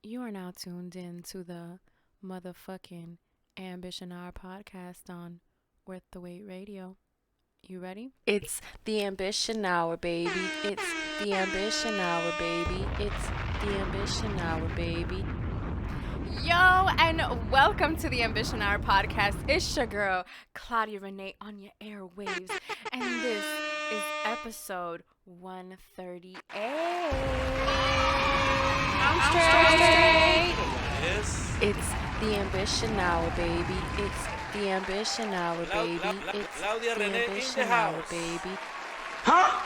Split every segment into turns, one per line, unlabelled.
You are now tuned in to the motherfucking Ambition Hour podcast on Worth the Wait Radio. You ready? It's the Ambition Hour, baby. It's the Ambition Hour, baby. It's the Ambition Hour, baby. Yo, and welcome to the Ambition Hour podcast. It's your girl, Claudia Renee, on your airwaves. And this is episode 138. I'm straight.
Yes.
It's the Ambition Hour, baby. It's the Ambition Hour, baby. It's
Claudia
the
Renee in
Ambition
the
Hour,
house.
baby.
Huh?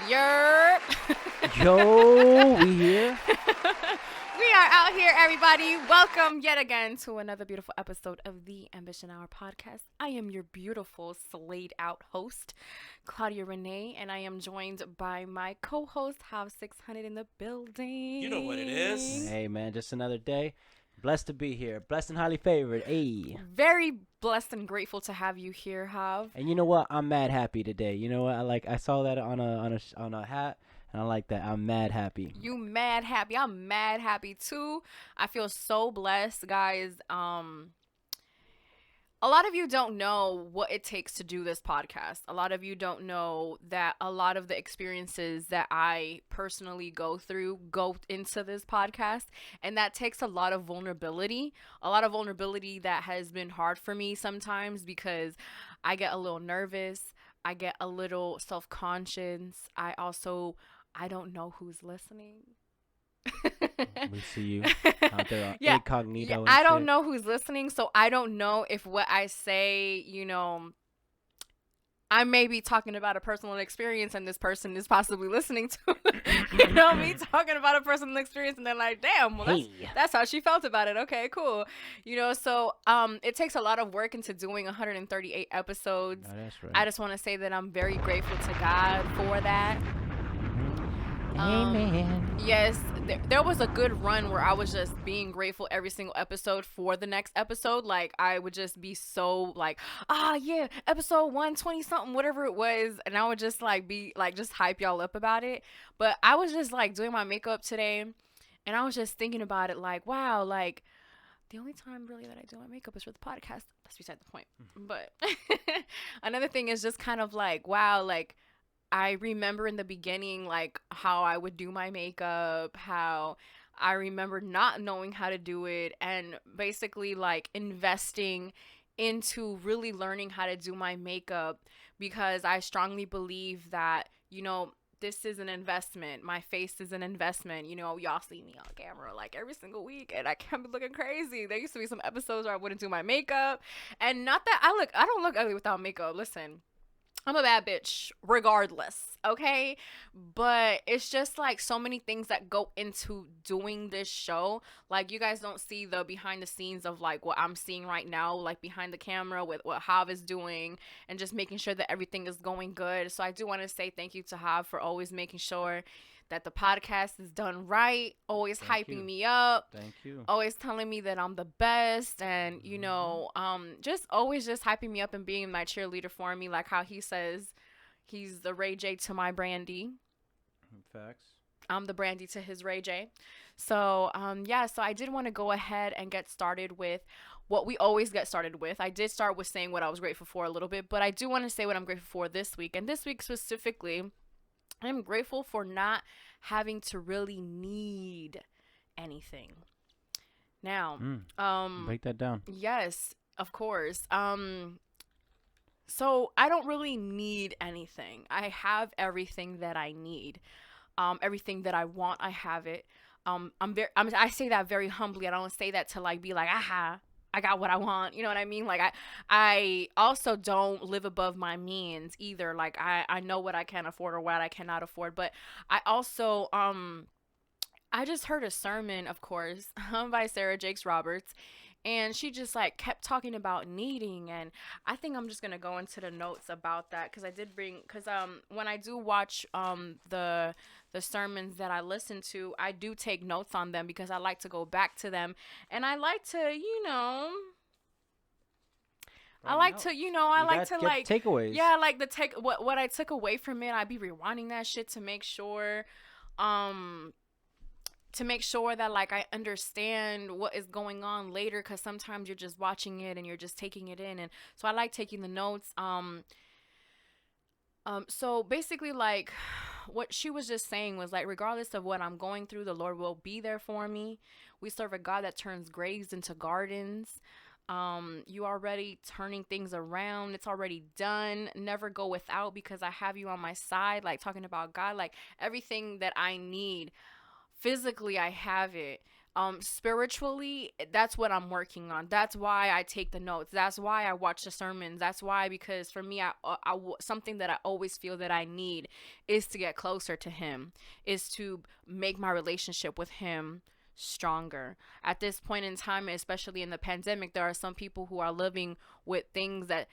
Yerp.
Yo, we here?
We are out here, everybody. Welcome yet again to another beautiful episode of the Ambition Hour podcast. I am your beautiful, slayed out host, Claudia Renee, and I am joined by my co-host, Jav 600 in the building.
You know what it is.
Hey, man, just another day. Blessed to be here. Blessed and highly favored. Hey.
Very blessed and grateful to have you here, Jav.
And you know what? I'm mad happy today. You know what? I saw that on a hat, and I like that. I'm mad happy.
You mad happy. I'm mad happy too. I feel so blessed, guys. A lot of you don't know what it takes to do this podcast. A lot of you don't know that a lot of the experiences that I personally go through go into this podcast, and that takes a lot of vulnerability. A lot of vulnerability that has been hard for me sometimes because I get a little nervous. I get a little self-conscious. I don't know who's listening.
We see you out there on
Yeah,
incognito. and
I don't
shit.
know who's listening, so I don't know if what I say, I may be talking about a personal experience and this person is possibly listening to me talking about a personal experience, and they're like, damn, well,
Hey.
that's how she felt about it. Okay, cool. So it takes a lot of work into doing 138 episodes.
No, that's right.
I just want to say that I'm very grateful to God for that.
Amen.
Yes, there was a good run where I was just being grateful every single episode for the next episode. Like, I would just be so like, yeah, episode 120 something, whatever it was. And I would just like be like, just hype y'all up about it. But I was just like doing my makeup today, and I was just thinking about it like, wow, like the only time really that I do my makeup is for the podcast. That's beside the point. But another thing is just kind of like, wow, like, I remember in the beginning, like, how I would do my makeup, how I remember not knowing how to do it, and basically, like, investing into really learning how to do my makeup, because I strongly believe that, this is an investment. My face is an investment. Y'all see me on camera like every single week, and I can't be looking crazy. There used to be some episodes where I wouldn't do my makeup, and not that I don't look ugly without makeup. Listen, I'm a bad bitch regardless, okay? But it's just like so many things that go into doing this show. Like, you guys don't see the behind the scenes of like what I'm seeing right now, like behind the camera with what Hav is doing and just making sure that everything is going good. So I do want to say thank you to Hav for always making sure that the podcast is done right, always
Thank
hyping
you.
me up,
Thank you.
always telling me that I'm the best, and just always just hyping me up and being my cheerleader for me, like how he says he's the Ray J to my Brandy.
Facts.
I'm the Brandy to his Ray J. So so I did want to go ahead and get started with what we always get started with. I did start with saying what I was grateful for a little bit, but I do want to say what I'm grateful for this week. And this week specifically, I'm grateful for not having to really need anything. Now,
Break that down.
yes, of course. So I don't really need anything. I have everything that I need. Everything that I want, I have it. I say that very humbly. I don't say that to like be like, aha, I got what I want. You know what I mean? Like, I also don't live above my means either. Like, I know what I can afford or what I cannot afford. But I also, I just heard a sermon, of course, by Sarah Jakes Roberts. And she just like kept talking about needing, and I think I'm just gonna go into the notes about that, because when I do watch the sermons that I listen to, I do take notes on them because I like to go back to them, and I like to I like to, like
takeaways.
yeah, like the take what I took away from it. I'd be rewinding that shit to make sure to make sure that like I understand what is going on later, because sometimes you're just watching it and you're just taking it in. And so I like taking the notes. So basically, like, what she was just saying was like, regardless of what I'm going through, the Lord will be there for me. We serve a God that turns graves into gardens. You already turning things around. It's already done. Never go without, because I have you on my side. Like, talking about God, like everything that I need physically, I have it. Spiritually, that's what I'm working on. That's why I take the notes. That's why I watch the sermons. That's why, because for me, something that I always feel that I need is to get closer to him, is to make my relationship with him stronger. At this point in time, especially in the pandemic, there are some people who are living with things that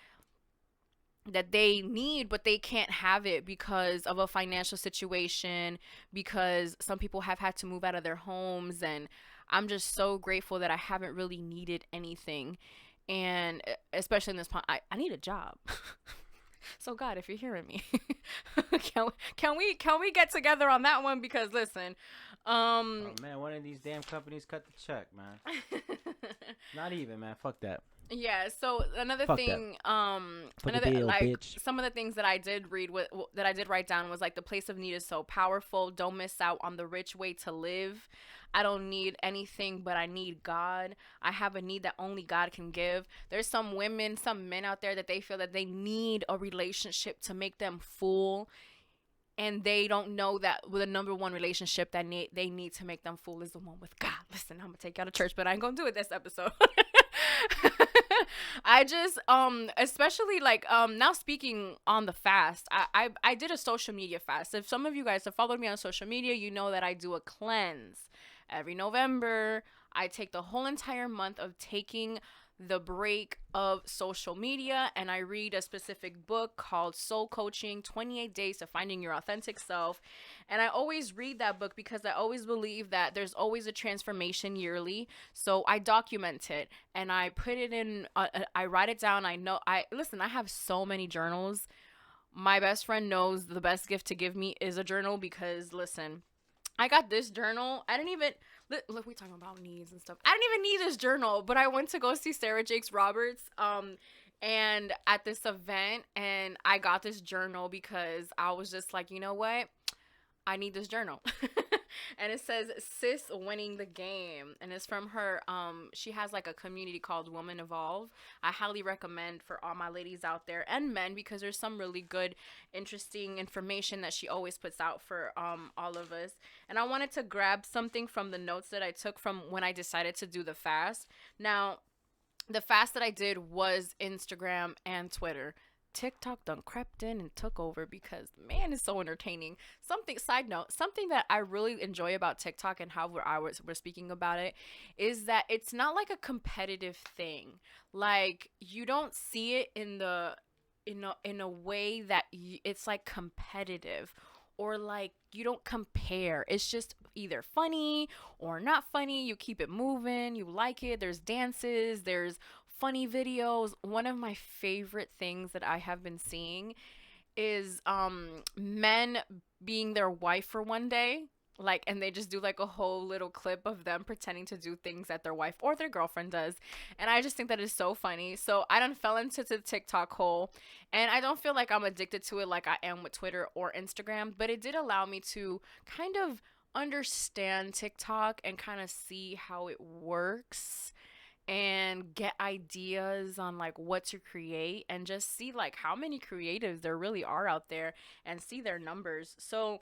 they need, but they can't have it because of a financial situation, because some people have had to move out of their homes. And I'm just so grateful that I haven't really needed anything. And especially in this point, I need a job. So God, if you're hearing me, can we get together on that one? Because listen,
Oh man, one of these damn companies cut the check, man. Not even, man. Fuck that.
yeah, so another
Fuck
thing,
Fuck a
another
deal,
like
bitch.
some of the things that I did read that I did write down was like, the place of need is so powerful. Don't miss out on the rich way to live. I don't need anything, but I need God. I have a need that only God can give. There's some women, some men out there that they feel that they need a relationship to make them full, and they don't know that the number one relationship that they need to make them full is the one with God. Listen, I'm gonna take you out of church, but I ain't gonna do it this episode. I just especially like now, speaking on the fast, I did a social media fast. If some of you guys have followed me on social media, you know that I do a cleanse every November. I take the whole entire month of taking the break of social media, and I read a specific book called Soul Coaching: 28 Days to Finding Your Authentic Self. And I always read that book because I always believe that there's always a transformation yearly. So I document it and I put it in, I write it down. Listen, I have so many journals. My best friend knows the best gift to give me is a journal, because listen, I got this journal. I didn't even look. We talking about needs and stuff. I didn't even need this journal, but I went to go see Sarah Jakes Roberts, and at this event, and I got this journal because I was just like, you know what, I need this journal. And it says "Sis Winning the Game," and it's from her. She has like a community called Woman Evolve. I highly recommend for all my ladies out there and men, because there's some really good, interesting information that she always puts out for all of us. And I wanted to grab something from the notes that I took from when I decided to do the fast. Now, the fast that I did was Instagram and Twitter. TikTok done crept in and took over, because man, it's so entertaining. Side note, something that I really enjoy about TikTok and how we're speaking about it is that it's not like a competitive thing. Like, you don't see it in a way that it's like competitive, or like you don't compare. It's just either funny or not funny. You keep it moving. You like it. There's dances. There's funny videos. One of my favorite things that I have been seeing is men being their wife for one day. Like, and they just do like a whole little clip of them pretending to do things that their wife or their girlfriend does. And I just think that is so funny. So I done fell into the TikTok hole, and I don't feel like I'm addicted to it like I am with Twitter or Instagram, but it did allow me to kind of understand TikTok and kind of see how it works and get ideas on like what to create, and just see like how many creatives there really are out there, and see their numbers. So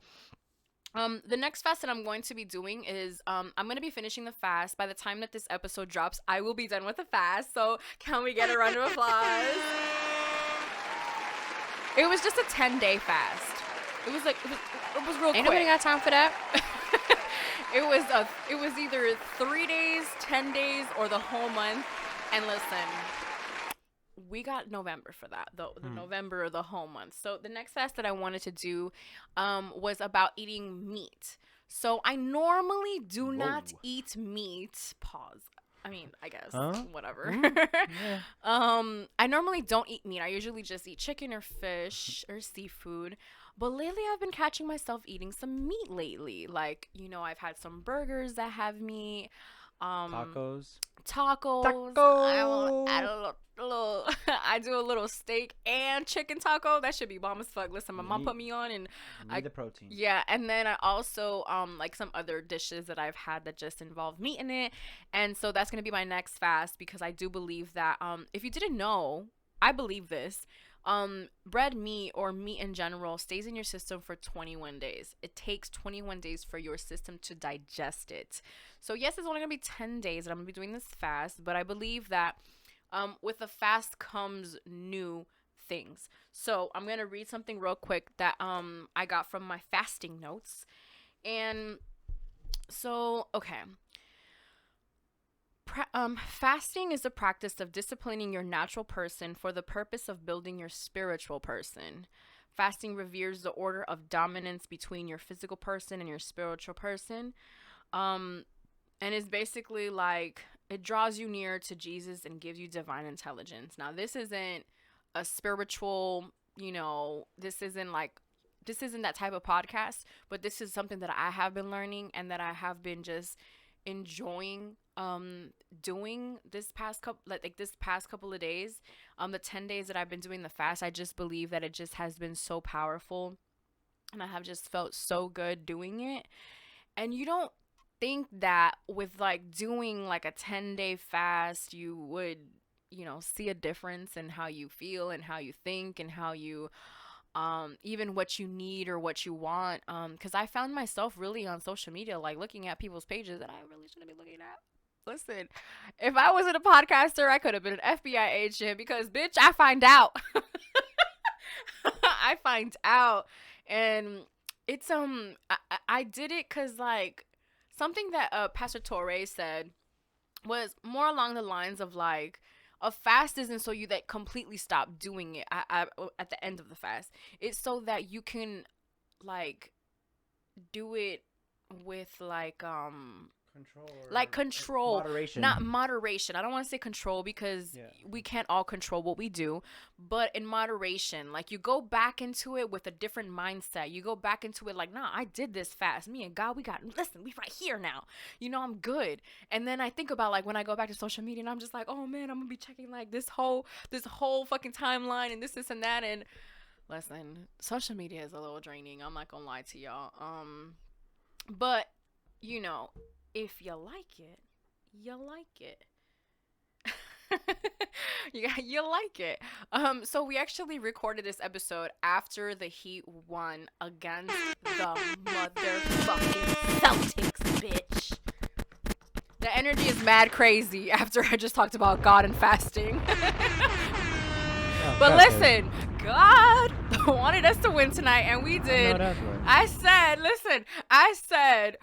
the next fast that I'm going to be doing is I'm going to be finishing the fast. By the time that this episode drops, I will be done with the fast. So can we get a round of applause? It was just a 10-day fast. It was real quick.
Ain't nobody got time for that.
It was either 3 days, 10 days, or the whole month. And listen, we got November for that, the November or the whole month. So the next fast that I wanted to do was about eating meat. So I normally do not eat meat. Pause. I mean, I guess whatever.
Yeah.
I normally don't eat meat. I usually just eat chicken or fish or seafood. But lately, I've been catching myself eating some meat lately. Like, I've had some burgers that have meat, um,
Tacos.
tacos. I will add
Taco.
a little I do a little steak and chicken taco. That should be bomb as fuck. Listen, my
You
mom
need,
put me on, and
you
I
need the protein.
yeah, and then I also like some other dishes that I've had that just involve meat in it. And so that's going to be my next fast, because I do believe that if you didn't know, I believe this. Bread meat or meat in general stays in your system for 21 days. It takes 21 days for your system to digest it. So yes, it's only gonna be 10 days that I'm gonna be doing this fast, but I believe that with the fast comes new things. So I'm gonna read something real quick that I got from my fasting notes. And so, okay. Fasting is the practice of disciplining your natural person for the purpose of building your spiritual person. Fasting reveres the order of dominance between your physical person and your spiritual person. Um, and it's basically like it draws you near to Jesus and gives you divine intelligence. Now, this isn't a spiritual, this isn't that type of podcast, but this is something that I have been learning and that I have been just enjoying doing this past couple, this past couple of days. The 10 days that I've been doing the fast, I just believe that it just has been so powerful, and I have just felt so good doing it. And you don't think that with like doing like a 10-day fast you would see a difference in how you feel and how you think and how you even what you need or what you want, because I found myself really on social media like looking at people's pages that I really shouldn't be looking at. Listen, if I wasn't a podcaster, I could have been an FBI agent, because bitch, I find out. I find out. And it's I did it because like something that Pastor Torre said was more along the lines of like, a fast isn't so you that completely stop doing it at the end of the fast. It's so that you can like do it with control,
Moderation.
not moderation. I don't want to say control, because we can't all control what we do, but in moderation. Like, you go back into it with a different mindset. You go back into it like, nah, I did this fast. Me and God, we right here now. I'm good. And then I think about like when I go back to social media and I'm just like, oh man, I'm gonna be checking like this whole fucking timeline and this and that. And listen, social media is a little draining. I'm not gonna lie to y'all. But if you like it, you like it. You like it. So we actually recorded this episode after the Heat won against the motherfucking Celtics, bitch. The energy is mad crazy after I just talked about God and fasting. But listen, God wanted us to win tonight, and we did.
No, that's right.
I said,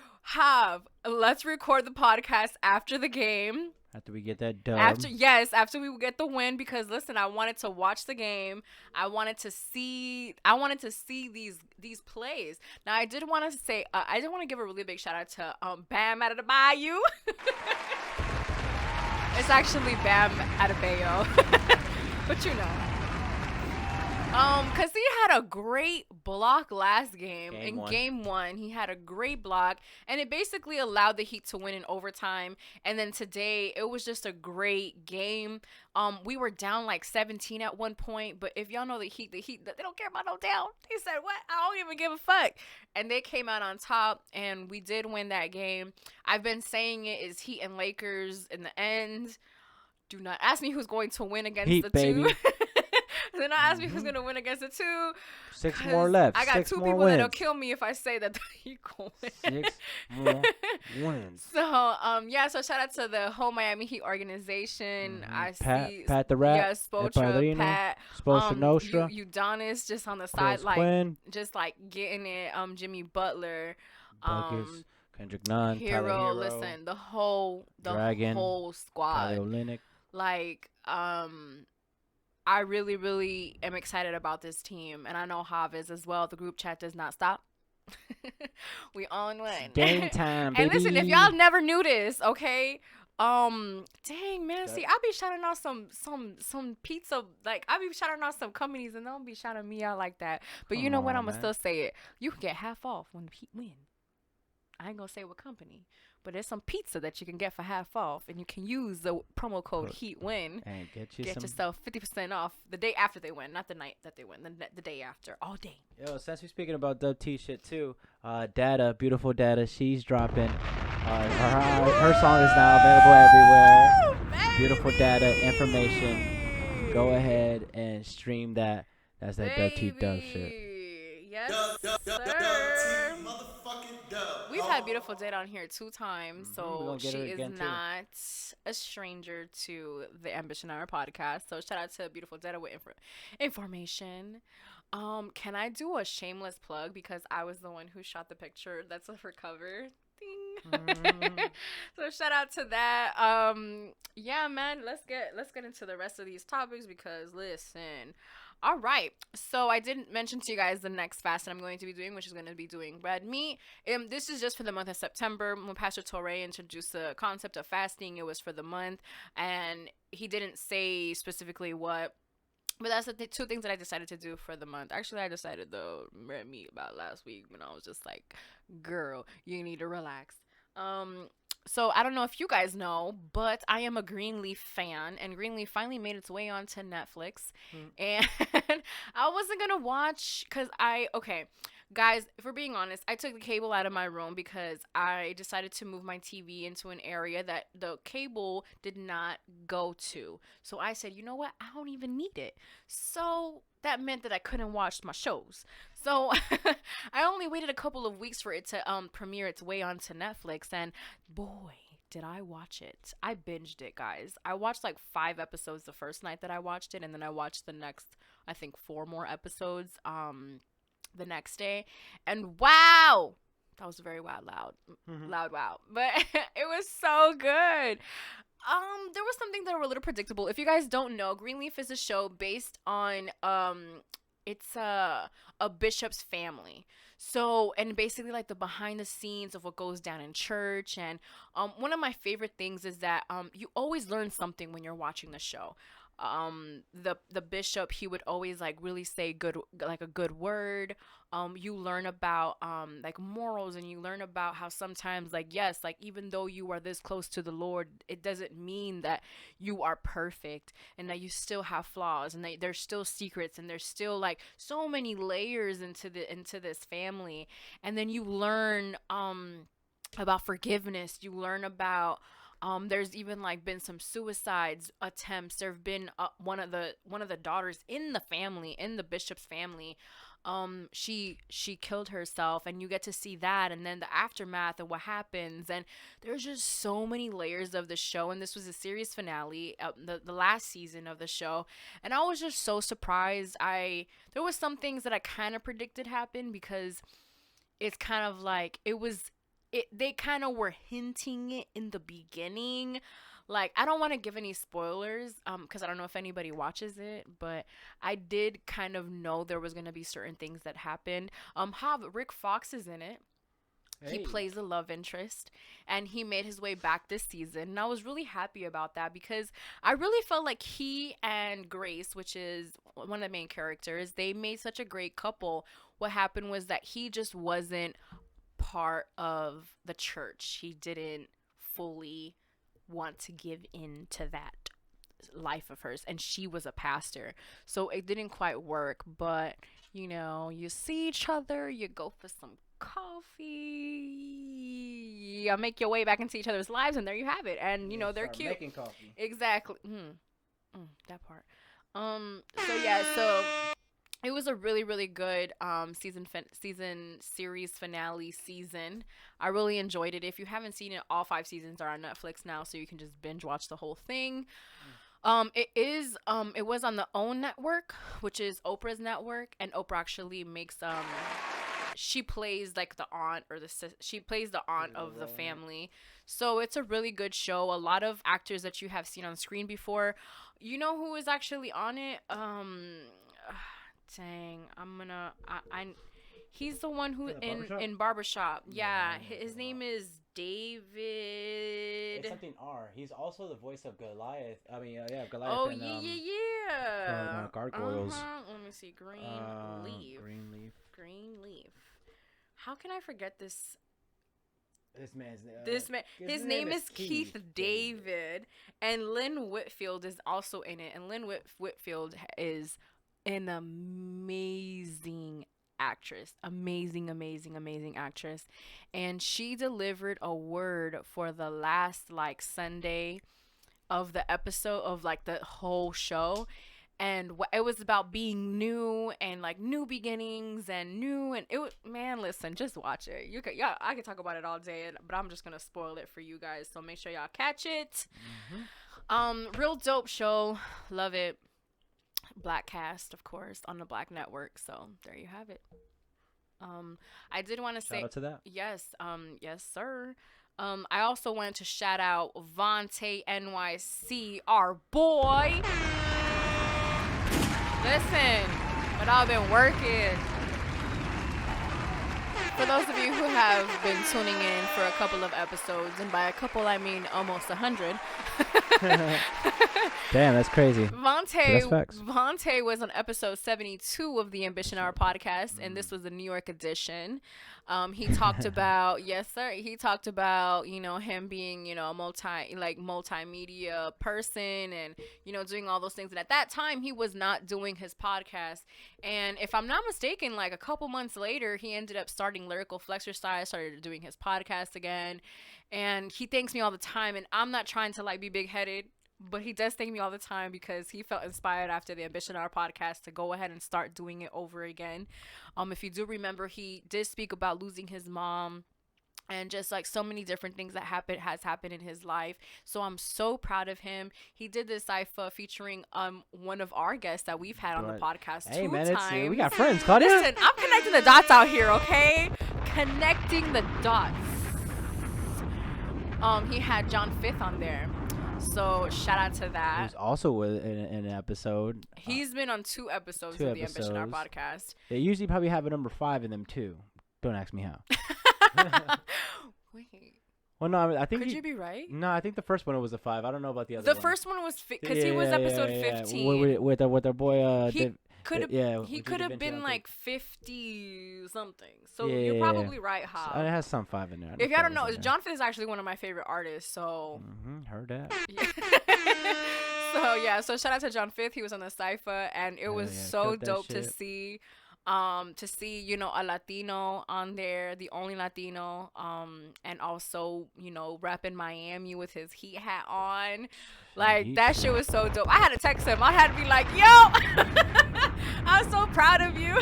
let's record the podcast after the game.
After we get that dub.
After we get the win, because listen, I wanted to watch the game. I wanted to see these plays. Now, I did want to say, I did want to give a really big shout out to Bam out of the Bayou. It's actually Bam Adebayo. But because he had a great block last game. Game one, he had a great block, and it basically allowed the Heat to win in overtime. And then today, it was just a great game. We were down like 17 at one point, but if y'all know the Heat, they don't care about no down. They said, what? I don't even give a fuck. And they came out on top, and we did win that game. I've been saying it is Heat and Lakers in the end. Do not ask me who's going to win against
Heat,
the
baby.
two. Do not ask me who's going to win against the two.
6 more left.
I got
6
two
more
people
wins.
that'll kill me if I say that he going to win.
6 more wins.
So, so shout out to the whole Miami Heat organization. I see
Pat the Rat.
Yes, Spotra, Pat.
Spotra Nostra.
Udonis just on the
Chris
side,
Quinn.
just like getting it. Jimmy Butler.
Buckets. Kendrick Nunn.
Hero.
Tyler Hero.
Listen, the whole
Dragon,
squad.
Tyler Olynyk.
Like, I really, really am excited about this team, and I know Hav is as well. The group chat does not stop. We all win.
Game time, baby.
And listen, if y'all never knew this, okay, Dang man,
That-
see, I be shouting out some pizza, like I be shouting out some companies, and don't be shouting me out like that. But you
Come
know what?
on,
I'ma
man.
still say it. You can get half off when the Heat win. I ain't gonna say what company, but there's some pizza that you can get for half off, and you can use the promo code
Put
Heat Win.
and get you
Get
some.
yourself 50% off the day after they win, not the night that they win, the day after, all day.
Yo, since we're speaking about Dub T shit too, Data, beautiful Data, she's dropping. Her song is now available everywhere. Beautiful Data information. Go ahead and stream that. That's that Dub T Dub shit.
Yes,
Dub
sir.
T, motherfucking dub.
We've had beautiful date on here 2 times,
We're
so
gonna get
she
her
is
again too.
not a stranger to the Ambition Hour podcast. So shout out to beautiful Data with information. Can I do a shameless plug because I was the one who shot the picture that's of her cover? Ding. So shout out to that. Yeah, man. Let's get into the rest of these topics because listen. All right. So I didn't mention to you guys the next fast that I'm going to be doing, which is going to be doing red meat. This is just for the month of September. When Pastor Torre introduced the concept of fasting, it was for the month, and he didn't say specifically what. But that's the two things that I decided to do for the month. Actually, I decided the red meat about last week when I was just like, "Girl, you need to relax." Um, so I don't know if you guys know, but I am a Greenleaf fan, and Greenleaf finally made its way onto Netflix. And I wasn't gonna watch because okay, guys, if we're being honest, I took the cable out of my room because I decided to move my TV into an area that the cable did not go to. So I said, you know what? I don't even need it. So that meant that I couldn't watch my shows. So I only waited a couple of weeks for it to premiere its way onto Netflix, and boy, did I watch it. I binged it, guys. I watched like 5 episodes the first night that I watched it, and then I watched the next, I think, 4 more episodes the next day. And wow, that was very loud wow. But it was so good. There was something that were a little predictable. If you guys don't know, Greenleaf is a show based on it's a bishop's family. So, and basically like the behind the scenes of what goes down in church. And one of my favorite things is that you always learn something when you're watching the show. The bishop, he would always like really say good, like a good word. You learn about like morals, and you learn about how sometimes, like, yes, like even though you are this close to the Lord, it doesn't mean that you are perfect, and that you still have flaws, and that there's still secrets, and there's still like so many layers into this family. And then you learn about forgiveness. You learn about there's even like been some suicides attempts. There have been one of the daughters in the family, in the bishop's family. She killed herself, and you get to see that, and then the aftermath of what happens. And there's just so many layers of the show, and this was a series finale, the last season of the show. And I was just so surprised. There was some things that I kind of predicted happen, because it's kind of like they kind of were hinting it in the beginning. Like, I don't want to give any spoilers because I don't know if anybody watches it, but I did kind of know there was going to be certain things that happened. Rick Fox is in it. He
Hey.
plays a love interest, and he made his way back this season. And I was really happy about that, because I really felt like he and Grace, which is one of the main characters, they made such a great couple. What happened was that he just wasn't part of the church. He didn't fully want to give in to that life of hers, and she was a pastor, so it didn't quite work. But you see each other, you go for some coffee, you make your way back into each other's lives, and there you have it. And they're
Start
cute.
Making coffee.
Exactly. That part. So yeah, so it was a really, really good season series finale season. I really enjoyed it. If you haven't seen it, all 5 seasons are on Netflix now, so you can just binge watch the whole thing. It was on the OWN network, which is Oprah's network, and Oprah actually makes she plays like the aunt, or she plays the aunt of the family. So it's a really good show. A lot of actors that you have seen on screen before. You know who is actually on it? Dang, he's the one who in Barbershop. Yeah, his name is
It's
David.
something R. He's also the voice of Goliath. I mean, yeah, Goliath
Oh,
and from
yeah.
Gargoyles.
Let me see. Green leaf.
Green leaf.
Green leaf. How can I forget this?
This man's
This man, his name is Keith David, and Lynn Whitfield is also in it. And Lynn Whitfield is an amazing actress, amazing actress, and she delivered a word for the last like Sunday of the episode of like the whole show. And it was about being new and like new beginnings and new, and it was, man, listen, just watch it. I could talk about it all day, but I'm just gonna spoil it for you guys, so make sure y'all catch it. Real dope show, love it. Black cast, of course, on the Black Network, so there you have it. I did want to say
Shout out to that.
yes, yes sir. I also wanted to shout out Vontae NYC, our boy. Listen, but I've been working. For those of you who have been tuning in for a couple of episodes, and by a couple I mean almost 100.
Damn, that's crazy.
Vontae was on episode 72 of the Ambition Hour podcast, and this was the New York edition. He talked about, yes sir, he talked about, him being, a multimedia person and, doing all those things. And at that time, he was not doing his podcast. And if I'm not mistaken, like a couple months later, he ended up starting Lyrical Flexor Style, started doing his podcast again. And he thanks me all the time. And I'm not trying to like be big headed, but he does thank me all the time because he felt inspired after the Ambition Hour podcast to go ahead and start doing it over again. If you do remember, he did speak about losing his mom and just like so many different things that has happened in his life. So I'm so proud of him. He did this cypher featuring one of our guests that we've had on the podcast two times.
We got friends, Claudia.
Listen, I'm connecting the dots out here, okay? Connecting the dots. He had John Fifth on there. So shout out to that.
He was also in an episode.
He's been on two episodes of the Ambition Hour podcast.
They usually probably have a number 5 in them too. Don't ask me how.
Wait.
Well, no, I think.
Could you be right?
No, I think the first one was a 5. I don't know about the other one.
The first one was because he was episode 15.
With our boy.
He could have been like 50 something. So you're probably right, Hob.
It has some 5 in there.
If y'all don't know, John Finn is actually one of my favorite artists. So
heard that.
Yeah. So shout out to John Fifth. He was on the cypher, and it was so dope to see. A Latino on there, the only Latino, and also, repping Miami with his Heat hat on. Like, that shit was so dope. I had to text him. I had to be like, yo, I'm so proud of you.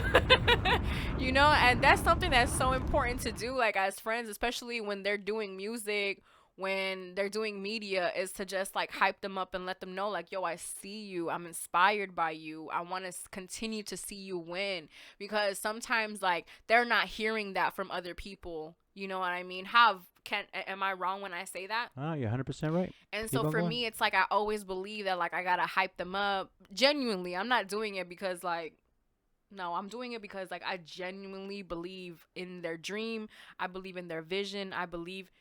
And that's something that's so important to do, like, as friends, especially when they're doing music, when they're doing media, is to just like hype them up and let them know like, yo, I see you, I'm inspired by you, I want to continue to see you win, because sometimes like they're not hearing that from other people. You know what I mean? Am I wrong when I say that?
Oh, you're 100% right.
And so for me, it's like I always believe that like I gotta hype them up genuinely. I'm not doing it because like, no, I'm doing it because like I genuinely believe in their dream, I believe in their vision, I believe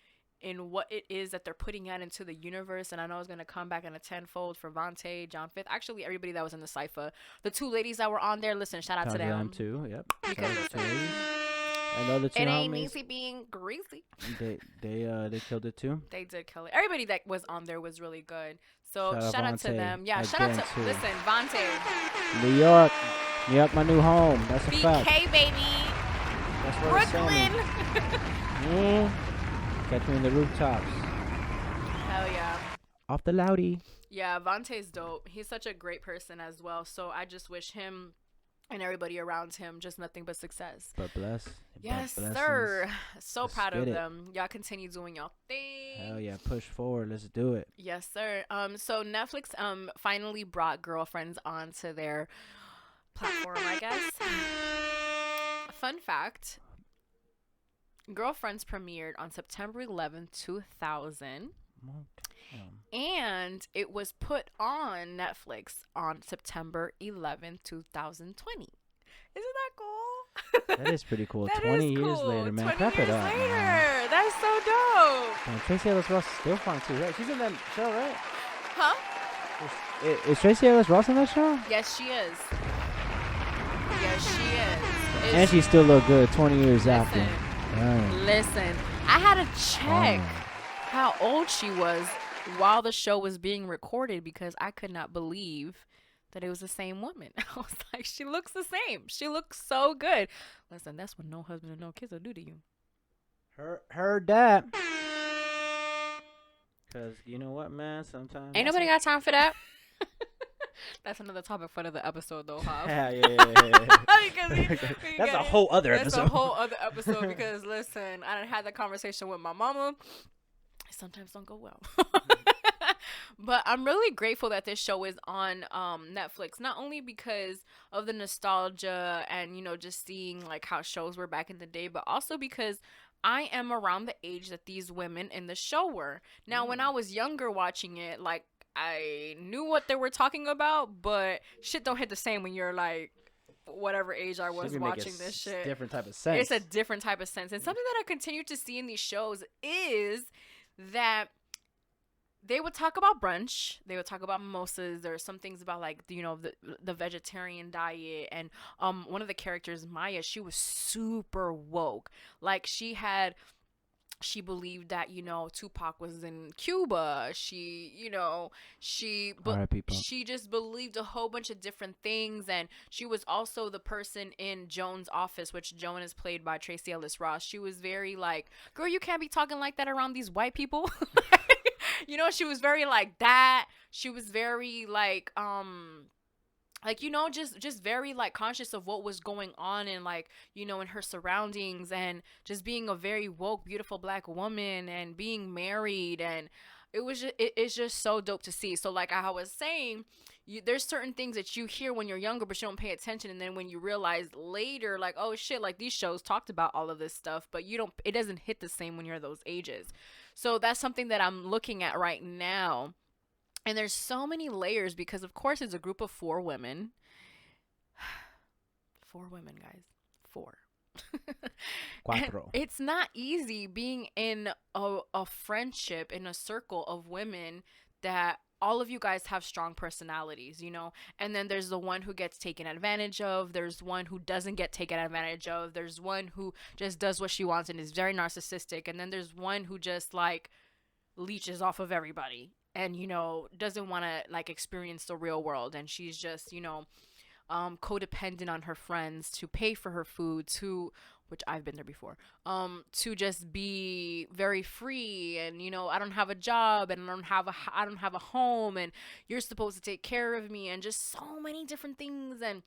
in what it is that they're putting out into the universe. And I know it's going to come back in a tenfold for Vontae, John Fifth, actually everybody that was in the cypher. The 2 ladies that were on there, listen, shout out to them
too. Yep.
Because
I know the 2
it ain't
homies.
easy being greasy.
They killed it too.
They did kill it. Everybody that was on there was really good. So shout out to them. Yeah, shout out to listen, Vontae.
New York, my new home. That's a fact.
BK baby.
That's where
Brooklyn.
Catch me in the rooftops.
Hell yeah.
Off the loudy.
Yeah, Vontae's dope. He's such a great person as well. So I just wish him and everybody around him just nothing but success.
But bless.
Yes, sir. So proud of them. Y'all continue doing y'all thing.
Hell yeah, push forward. Let's do it.
Yes, sir. So Netflix finally brought Girlfriends onto their platform, I guess. Fun fact. Girlfriends premiered on September 11th, 2000. And it was put on Netflix on September 11th, 2020. Isn't that cool?
That is pretty cool.
That
20
is
years
cool.
later, man.
20
Clap
years
it up,
later.
man.
That's so dope.
And Tracy Ellis Ross is still fine too, right? She's in that show, right?
Huh?
Is Tracy Ellis Ross in that show?
Yes, she is. Yes, she is.
And she still look good 20 years after.
Listen, I had to check
Wow.
how old she was while the show was being recorded because I could not believe that it was the same woman. I was like, she looks the same. She looks so good. Listen, that's what no husband and no kids will do to you.
Heard that. Cause you know what, man? Sometimes
Ain't nobody got time for that. That's another topic for another episode, though, huh?
yeah. That's a whole other
That's
episode.
a whole other episode because, listen, I done had that conversation with my mama. It sometimes don't go well. But I'm really grateful that this show is on Netflix, not only because of the nostalgia and, you know, just seeing, like, how shows were back in the day, but also because I am around the age that these women in the show were. Now, when I was younger watching it, like, I knew what they were talking about, but shit don't hit the same when you're, like, whatever age I was watching this shit.
Different type of sense.
It's a different type of sense. And something that I continue to see in these shows is that they would talk about brunch. They would talk about mimosas. There are some things about, like, you know, the vegetarian diet. And one of the characters, Maya, she was super woke. Like, she believed that, you know, Tupac was in Cuba. She just believed a whole bunch of different things. And she was also the person in Joan's office, which Joan is played by Tracy Ellis Ross. She was very like, girl, you can't be talking like that around these white people. You know, she was very like that. She was very like, you know, just very like conscious of what was going on and, like, you know, in her surroundings, and just being a very woke, beautiful black woman and being married. And it's just so dope to see. So, like I was saying, there's certain things that you hear when you're younger, but you don't pay attention. And then when you realize later, like, oh shit, like these shows talked about all of this stuff, but it doesn't hit the same when you're those ages. So that's something that I'm looking at right now. And there's so many layers because, of course, it's a group of 4 women. 4 women, guys. 4.
Cuatro.
It's not easy being in a friendship, in a circle of women that all of you guys have strong personalities, you know? And then there's the one who gets taken advantage of. There's one who doesn't get taken advantage of. There's one who just does what she wants and is very narcissistic. And then there's one who just, like, leeches off of everybody and, you know, doesn't want to, like, experience the real world. And she's just, you know, codependent on her friends to pay for her food, which I've been there before, to just be very free. And, you know, I don't have a job and I don't have a home, and you're supposed to take care of me, and just so many different things. And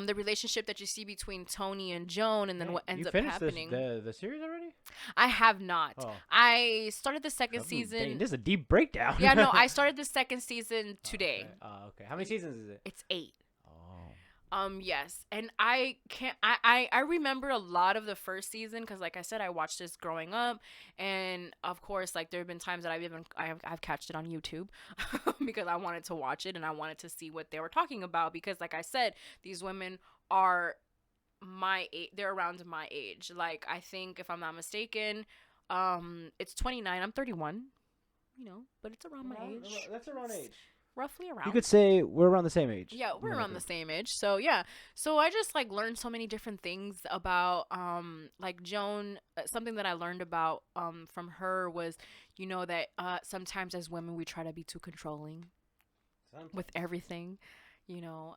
the relationship that you see between Tony and Joan, and then what ends up happening.
The series already?
I have not.
Oh.
I started the second season.
Dang, this is a deep breakdown.
Yeah, no, I started the second season today.
Okay. How many seasons is it?
It's 8.
Oh.
Yes. And I remember a lot of the first season because, like I said, I watched this growing up. And, of course, like, there have been times that I've catched it on YouTube because I wanted to watch it and I wanted to see what they were talking about. Because, like I said, these women are my age. They're around my age. Like, I think, if I'm not mistaken, it's 29. I'm 31, you know, but it's around my age.
That's around age.
Roughly around.
You could say we're around the same age.
Yeah, we're around the same age. So, yeah. So, I just, like, learned so many different things about, like, Joan. Something that I learned about from her was, you know, that sometimes as women we try to be too controlling with everything, you know,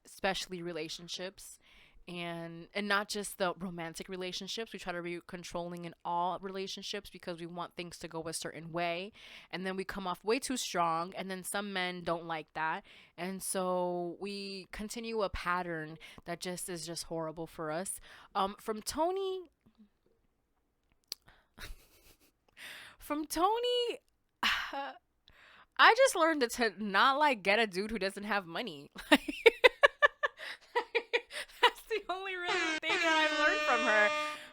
especially relationships. And not just the romantic relationships. We try to be controlling in all relationships because we want things to go a certain way. And then we come off way too strong. And then some men don't like that. And so we continue a pattern that is just horrible for us. From Tony, I just learned to not, like, get a dude who doesn't have money. The only real thing that I've learned from her,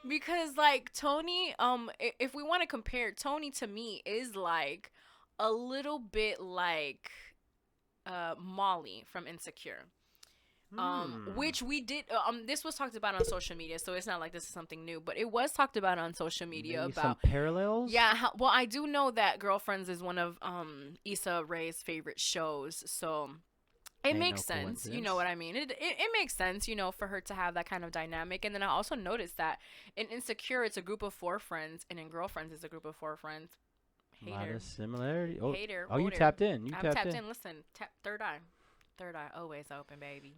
because, like, Tony, if we want to compare, Tony to me is like a little bit like Molly from Insecure. Which we did. This was talked about on social media, so it's not like this is something new, but it was talked about on social media
Maybe
about
some parallels.
yeah. Well, I do know that Girlfriends is one of Issa Rae's favorite shows, so it
Ain't
makes
no
sense. You
coincidence.
know what I mean? It makes sense, for her to have that kind of dynamic. And then I also noticed that in Insecure, it's a group of 4 friends, and in Girlfriends, it's a group of 4 friends.
A lot
Hater,
of similarity. Oh,
hater.
oh, you
Voter.
tapped in. You
I'm
tapped
tapped
in.
in. Listen, third eye, always open, baby,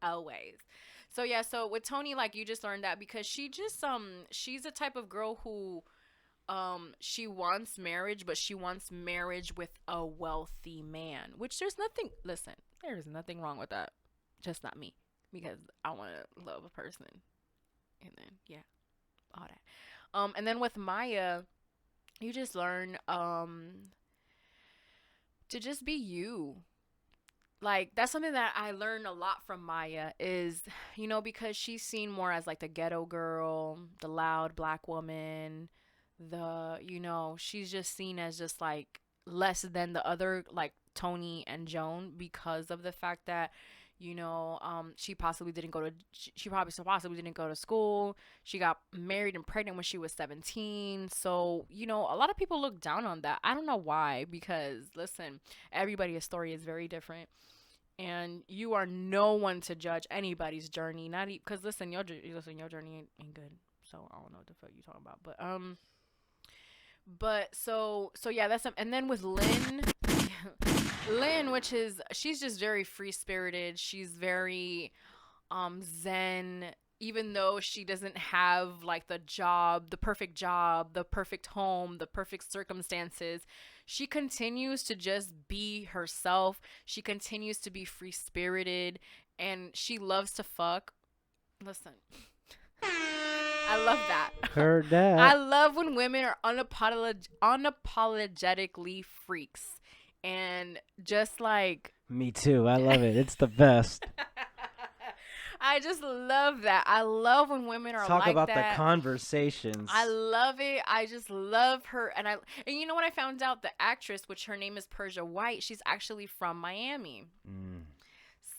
always. So yeah, so with Tony, like you just learned that because she's the type of girl who she wants marriage, but she wants marriage with a wealthy man, which there's nothing wrong with that, just not me, because I want to love a person, and then yeah, all that. And then with Maya, you just learn to just be you. Like that's something that I learned a lot from Maya is, because she's seen more as like the ghetto girl, the loud black woman, she's just seen as just like less than the other, like Tony and Joan, because of the fact that she possibly didn't go to she probably so possibly didn't go to school. She got married and pregnant when she was 17. So a lot of people look down on that. I don't know why, because listen, everybody's story is very different, and you are no one to judge anybody's journey, not because your journey ain't good. So I don't know what the fuck you talking about, but yeah, and then with Lynn, Lynn, she's just very free spirited. She's very zen, even though she doesn't have like the perfect job, the perfect home, the perfect circumstances. She continues to just be herself. She continues to be free spirited, and she loves to fuck. Listen. I love that.
Heard that.
I love when women are unapologetically freaks. And just like
me too. I love it. It's the best.
I just love that. I love when women are
Talk
like
about
that.
the conversations.
I love it. I just love her. And you know what I found out? The actress, which her name is Persia White, she's actually from Miami.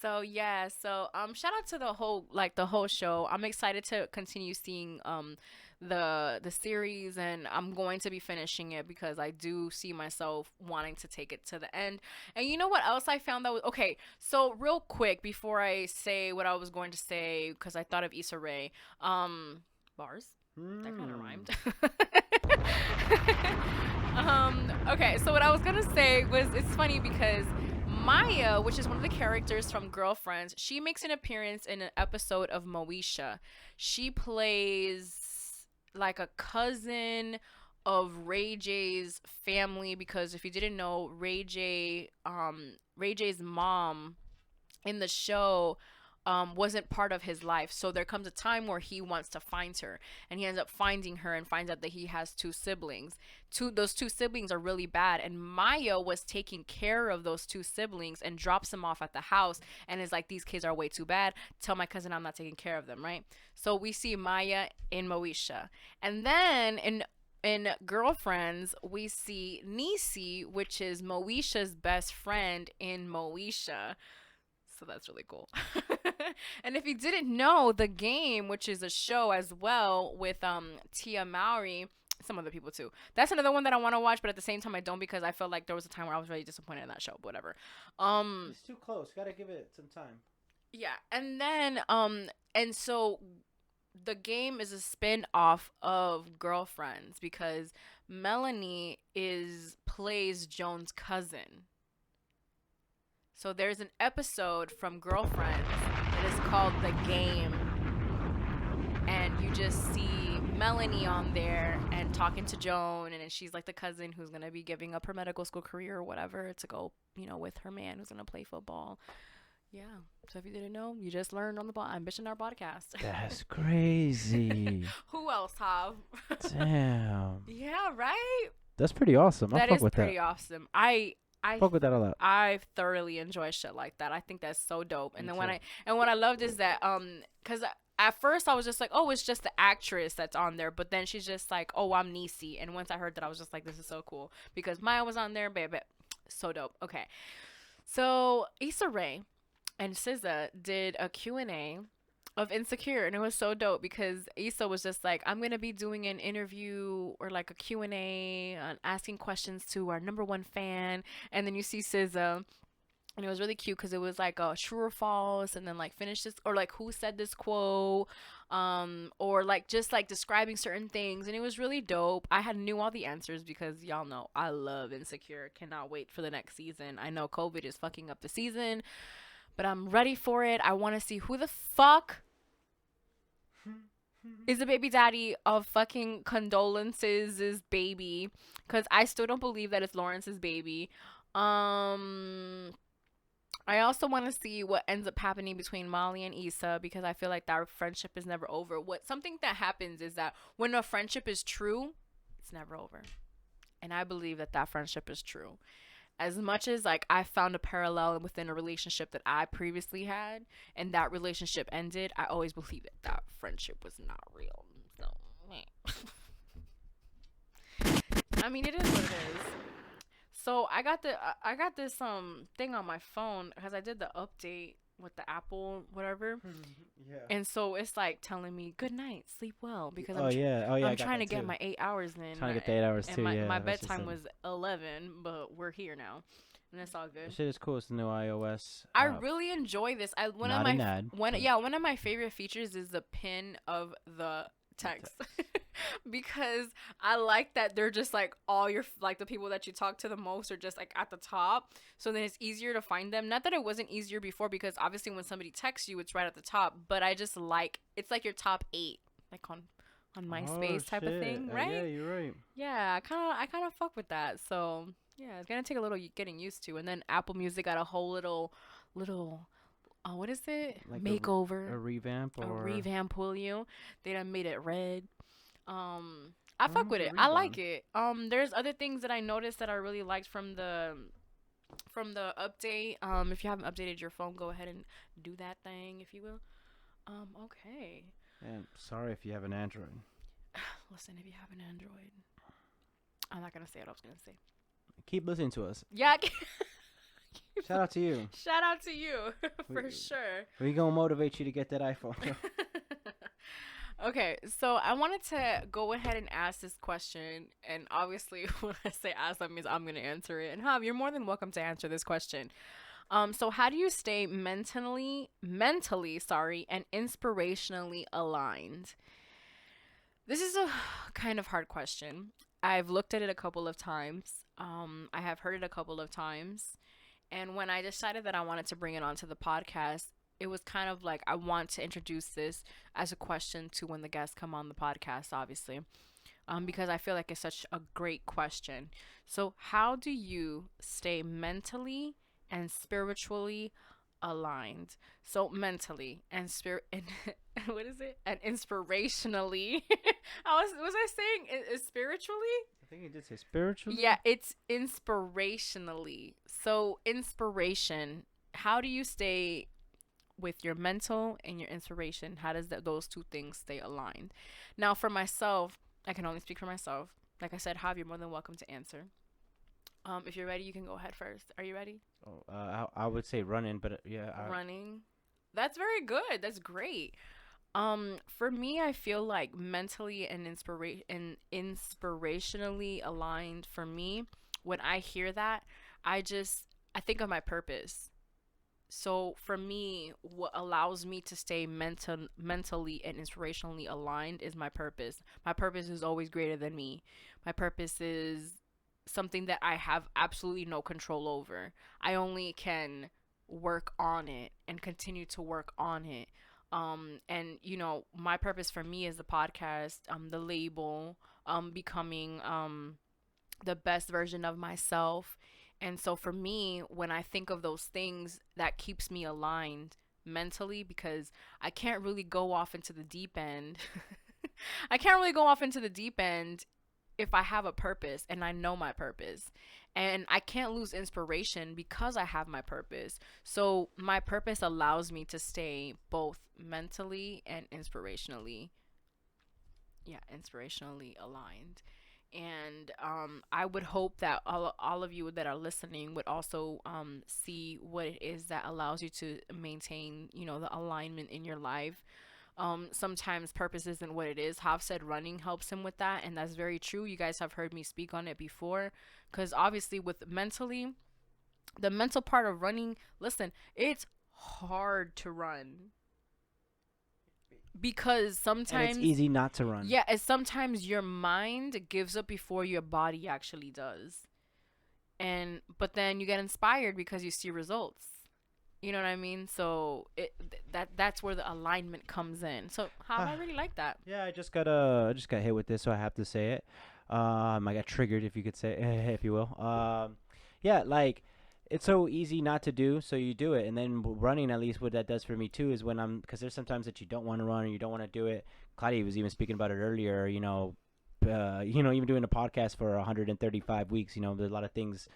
So yeah, shout out to the whole show. I'm excited to continue seeing the series, and I'm going to be finishing it because I do see myself wanting to take it to the end. And you know what else I found that was okay? So real quick before I say what I was going to say, because I thought of Issa Rae, bars. That kind of rhymed. Okay, so what I was gonna say was, it's funny because Maya, which is one of the characters from Girlfriends, she makes an appearance in an episode of Moesha. She plays like a cousin of Ray J's family, because if you didn't know, Ray J's mom in the show wasn't part of his life. So there comes a time where he wants to find her, and he ends up finding her and finds out that he has 2 siblings. Those two siblings are really bad, and Maya was taking care of those 2 siblings and drops them off at the house and is like, these kids are way too bad. Tell my cousin I'm not taking care of them, right? So we see Maya in Moesha. And then in Girlfriends, we see Nisi, which is Moesha's best friend in Moesha. So that's really cool. And if you didn't know, The Game, which is a show as well with Tia Mowry, some other people too. That's another one that I want to watch, but at the same time I don't, because I felt like there was a time where I was really disappointed in that show. But whatever.
It's too close. Gotta give it some time.
Yeah, and then and so The Game is a spin-off of Girlfriends, because Melanie plays Joan's cousin. So there's an episode from Girlfriends that is called The Game. And you just see Melanie on there and talking to Joan, and then she's like the cousin who's going to be giving up her medical school career or whatever to go, with her man who's going to play football. Yeah. So if you didn't know, you just learned on the Ambition Our podcast.
That's crazy.
Who else have?
Damn.
Yeah, right?
That's pretty awesome.
That is pretty awesome. I
fuck with that a lot.
I thoroughly enjoy shit like that. I think that's so dope. And then what I loved is that because at first I was just like, oh, it's just the actress that's on there, but then she's just like, oh, I'm Nisi. And once I heard that, I was just like, this is so cool, because Maya was on there, baby, so dope. Okay, so Issa Rae, and SZA did a Q&A of Insecure, and it was so dope because Issa was just like, I'm gonna be doing an interview or like a Q&A, asking questions to our number one fan, and then you see SZA, and it was really cute because it was like a true or false, and then like finish this, or like who said this quote, or like just like describing certain things, and it was really dope. I had knew all the answers because y'all know I love Insecure. Cannot wait for the next season. I know COVID is fucking up the season, but I'm ready for it. I want to see who the fuck is the baby daddy of fucking Condolence's baby, because I still don't believe that it's Lawrence's baby. Um, I also want to see what ends up happening between Molly and Issa, because I feel like that friendship is never over. What something that happens is that when a friendship is true, it's never over, and I believe that that friendship is true. As much as like I found a parallel within a relationship that I previously had, and that relationship ended, I always believe that that friendship was not real. So, I mean, it is what it is. So I got this thing on my phone because I did the update with the Apple whatever,
Yeah.
and so it's like telling me good night, sleep well, because
Oh yeah. Oh yeah. I
I'm
got
trying to
that
get
too.
my 8 hours in.
Trying to get the 8 hours
and
too.
my
Yeah.
my
That's just
bedtime was 11, but we're here now, and it's all good.
That shit is cool. It's the new iOS.
I really enjoy this. I one of
Not
my
an ad,
one
but-
yeah one of my favorite features is the pin of the text. Because I like that they're just like all your like the people that you talk to the most are just like at the top, so then it's easier to find them. Not that it wasn't easier before, because obviously when somebody texts you it's right at the top, but I just like it's like your top 8 like on MySpace type of
shit.
thing, right?
Yeah, you're right.
Yeah, I kind of fuck with that. So yeah, it's gonna take a little getting used to. And then Apple Music got a whole little what is it?
Like
Makeover,
a revamp
a
or
revamp. Will you? They done made it red. I fuck with
a
it. I like
redone.
it. There's other things that I noticed that I really liked from the update. If you haven't updated your phone, go ahead and do that thing, if you will. Okay.
And sorry if you have an Android.
Listen, if you have an Android, I'm not gonna say what I was gonna say.
Keep listening to us.
Yeah.
Shout out to you.
Shout out to you for
We-
sure.
We gonna motivate you to get that iPhone.
Okay, so I wanted to go ahead and ask this question, and obviously when I say ask, that means I'm gonna answer it. And Hav, you're more than welcome to answer this question. So how do you stay mentally, sorry, and inspirationally aligned? This is a kind of hard question. I've looked at it a couple of times. I have heard it a couple of times. And when I decided that I wanted to bring it onto the podcast, it was kind of like I want to introduce this as a question to when the guests come on the podcast, obviously, because I feel like it's such a great question. So, how do you stay mentally and spiritually aligned? So, mentally and spirit and what is it? And inspirationally. Was I saying spiritually?
I think you did say spiritually.
Yeah, it's inspirationally. So, inspiration, how do you stay with your mental and your inspiration? How does those two things stay aligned? Now, for myself, I can only speak for myself. Like I said, Jav, you're more than welcome to answer. If you're ready, you can go ahead first. Are you ready?
Oh, I would say running, but yeah.
Running. That's very good. That's great. For me, I feel like mentally and inspirationally aligned. For me, when I hear that, I think of my purpose. So for me, what allows me to stay mentally and inspirationally aligned is my purpose. My purpose is always greater than me. My purpose is something that I have absolutely no control over. I only can work on it and continue to work on it. And my purpose for me is the podcast, the label, becoming the best version of myself. And so for me, when I think of those things, that keeps me aligned mentally, because I can't really go off into the deep end. I can't really go off into the deep end if I have a purpose and I know my purpose. And I can't lose inspiration because I have my purpose. So my purpose allows me to stay both mentally and inspirationally aligned. And I would hope that all of you that are listening would also see what it is that allows you to maintain, the alignment in your life. Sometimes purpose isn't what it is. Hav said running helps him with that, and that's very true. You guys have heard me speak on it before, because obviously with mentally, the mental part of running, listen, it's hard to run because
And it's
sometimes,
easy not to run.
yeah, and sometimes your mind gives up before your body actually does. And but then you get inspired because you see results. You know what I mean? So that's where the alignment comes in. So how I really like that.
Yeah, I just got hit with this, so I have to say it. I got triggered, if you could say, if you will. Yeah, like it's so easy not to do, so you do it. And then running, at least what that does for me too, is when because there's sometimes that you don't want to run or you don't want to do it. Claudia was even speaking about it earlier. Even doing a podcast for 135 weeks. There's a lot of things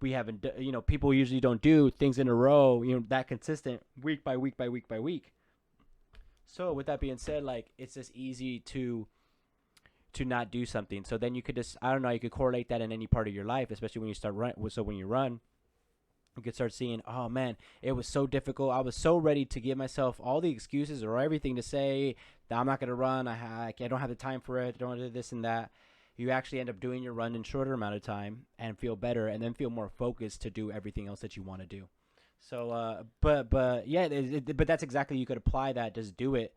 we haven't. People usually don't do things in a row. That consistent week by week by week by week. So with that being said, like it's just easy to not do something. So then you could just, I don't know, you could correlate that in any part of your life, especially when you start run. So when you run, you could start seeing, oh man, it was so difficult. I was so ready to give myself all the excuses or everything to say that I'm not gonna run. I don't have the time for it. I don't do this and that. You actually end up doing your run in shorter amount of time and feel better, and then feel more focused to do everything else that you want to do. So, but yeah, but that's exactly, you could apply that. Just do it.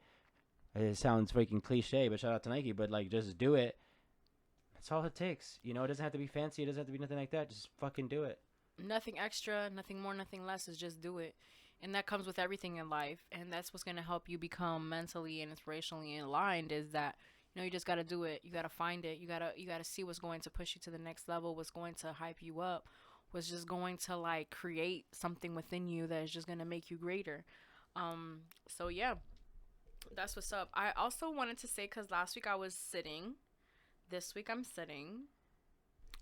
It sounds freaking cliche, but shout out to Nike. But like, just do it. That's all it takes. It doesn't have to be fancy. It doesn't have to be nothing like that. Just fucking do it.
Nothing extra, nothing more, nothing less. Is just do it. And that comes with everything in life. And that's what's going to help you become mentally and inspirationally aligned, is that you just got to do it. You got to find it. You got to see what's going to push you to the next level, what's going to hype you up, what's just going to like create something within you that is just going to make you greater. So yeah, that's what's up. I also wanted to say, cuz last week I was sitting, this week I'm sitting,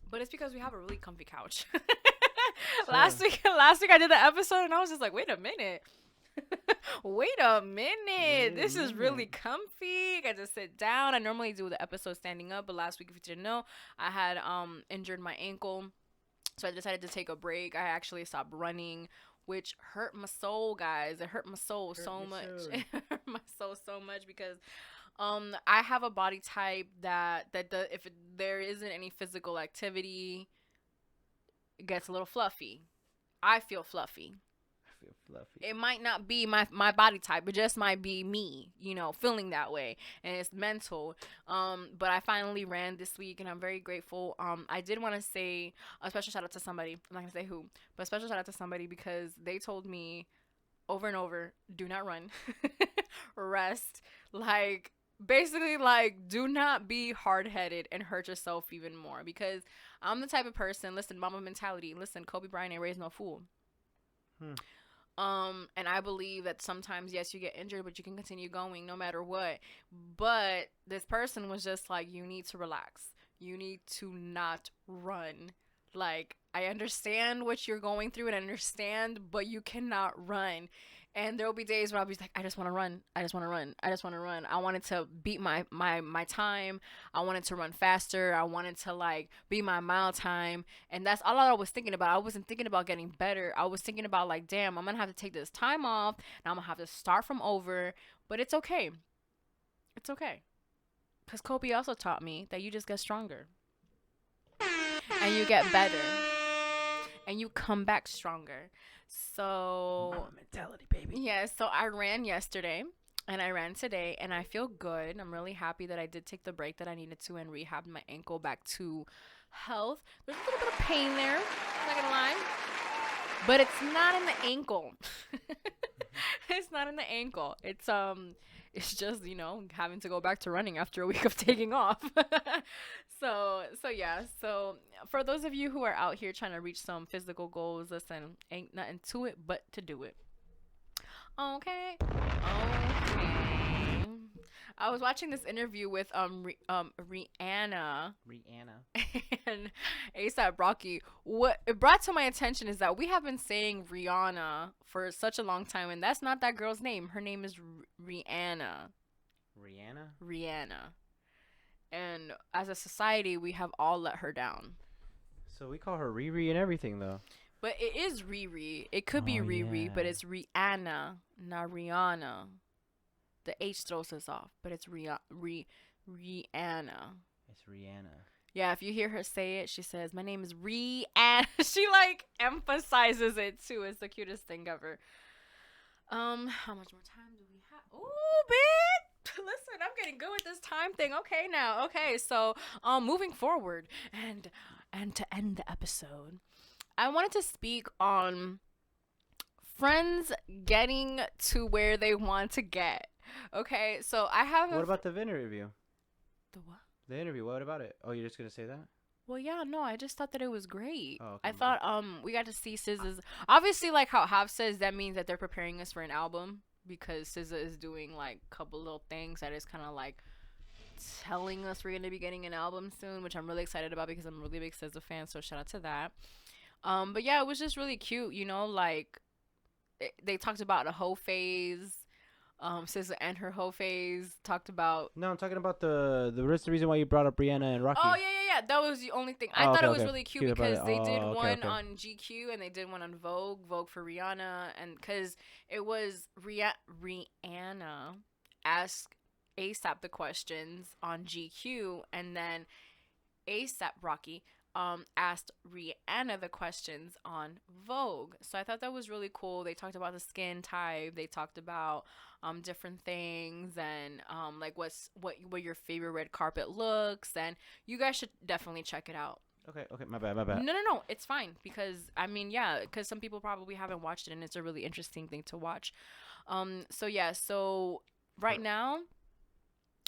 but it's because we have a really comfy couch. Last week I did the episode and I was just like, wait a minute. Wait a minute. This is really comfy. I just sit down. I normally do the episode standing up, but last week, if you didn't know, I had injured my ankle. So I decided to take a break. I actually stopped running, which hurt my soul, guys. It hurt my soul so much. It hurt my soul so much because I have a body type that if there isn't any physical activity, it gets a little fluffy. I feel fluffy.
Feel fluffy.
It might not be my body type. It just might be me, feeling that way. And it's mental. But I finally ran this week and I'm very grateful. I did want to say a special shout out to somebody. I'm not going to say who, but a special shout out to somebody because they told me over and over, do not run. Rest. Like, basically, like, do not be hard-headed and hurt yourself even more, because I'm the type of person, listen, mama mentality, listen, Kobe Bryant ain't raised no fool. And I believe that sometimes, yes, you get injured, but you can continue going no matter what. But this person was just like, you need to relax. You need to not run. Like, I understand what you're going through and I understand, but you cannot run. And there will be days where I'll be like, I just want to run. I just want to run. I just want to run. I wanted to beat my time. I wanted to run faster. I wanted to like beat my mile time. And that's all I was thinking about. I wasn't thinking about getting better. I was thinking about like, damn, I'm going to have to take this time off. And I'm going to have to start from over. But it's okay. It's okay. Because Kobe also taught me that you just get stronger. And you get better. And you come back stronger. So
Mama mentality, baby.
yeah, so I ran yesterday and I ran today and I feel good. I'm really happy that I did take the break that I needed to and rehab my ankle back to health. There's a little bit of pain there, I'm not gonna lie, but it's not in the ankle. It's not in the ankle. It's just, having to go back to running after a week of taking off. So yeah. So for those of you who are out here trying to reach some physical goals, listen, ain't nothing to it but to do it. Okay. I was watching this interview with Rihanna. And ASAP Rocky. What it brought to my attention is that we have been saying Rihanna for such a long time, and that's not that girl's name. Her name is Rihanna.
Rihanna?
Rihanna. And as a society, we have all let her down.
So we call her Riri and everything, though.
But it is Riri. It could be
Oh,
Riri, but
yeah.
it's Rihanna, not Rihanna. The H throws us off, but it's Rihanna.
It's Rihanna.
Yeah, if you hear her say it, she says, "My name is Rihanna." She like emphasizes it too. It's the cutest thing ever. How much more time do we have? Ooh, bitch. Listen, I'm getting good with this time thing. Okay, now. Okay, so moving forward and to end the episode, I wanted to speak on friends getting to where they want to get. Okay, so I have
What about the interview?
the what?
The interview. What about it? Oh, you're just gonna say that?
Well, yeah, no, I just thought that it was great.
Oh, okay,
I
my
thought we got to see SZA's. Obviously, like how Hav says, that means that they're preparing us for an album because SZA is doing like a couple little things that is kind of like telling us we're gonna be getting an album soon, which I'm really excited about because I'm a really big SZA fan. So shout out to that. But yeah, it was just really cute, you know, like they talked about a hoe phase. SZA and her hoe phase talked about.
No, I'm talking about the reason why you brought up Brianna and Rocky.
Oh yeah. That was the only thing. I
Oh,
thought
okay,
it was
okay.
really cute
Cute about
because
it.
they did
Oh, okay,
one
okay.
on GQ and they did one on Vogue for Rihanna, and because it was Rihanna asked ASAP the questions on GQ, and then ASAP Rocky asked Rihanna the questions on Vogue. So I thought that was really cool. They talked about the skin type. They talked about different things and like what your favorite red carpet looks, and you guys should definitely check it out.
Okay, my bad.
No, it's fine because I mean, yeah, because some people probably haven't watched it and it's a really interesting thing to watch. So yeah, so right now,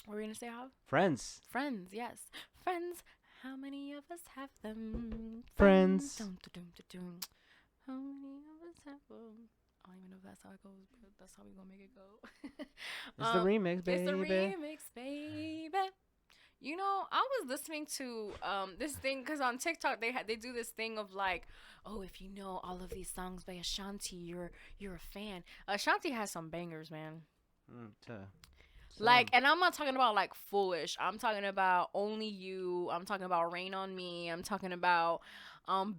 what are we gonna say, How?
Friends.
Friends, yes, friends. How many of us have them?
Friends.
Dun, dun, dun, dun, dun. How many of us have them? I don't even know if that's how it goes, but that's how we gonna make it go.
It's the remix, baby.
It's the remix, baby. You know, I was listening to this thing because on TikTok they do this thing of like, oh, if you know all of these songs by Ashanti, you're a fan. Ashanti has some bangers, man. Like, and I'm not talking about like Foolish. I'm talking about Only You. I'm talking about Rain on Me. I'm talking about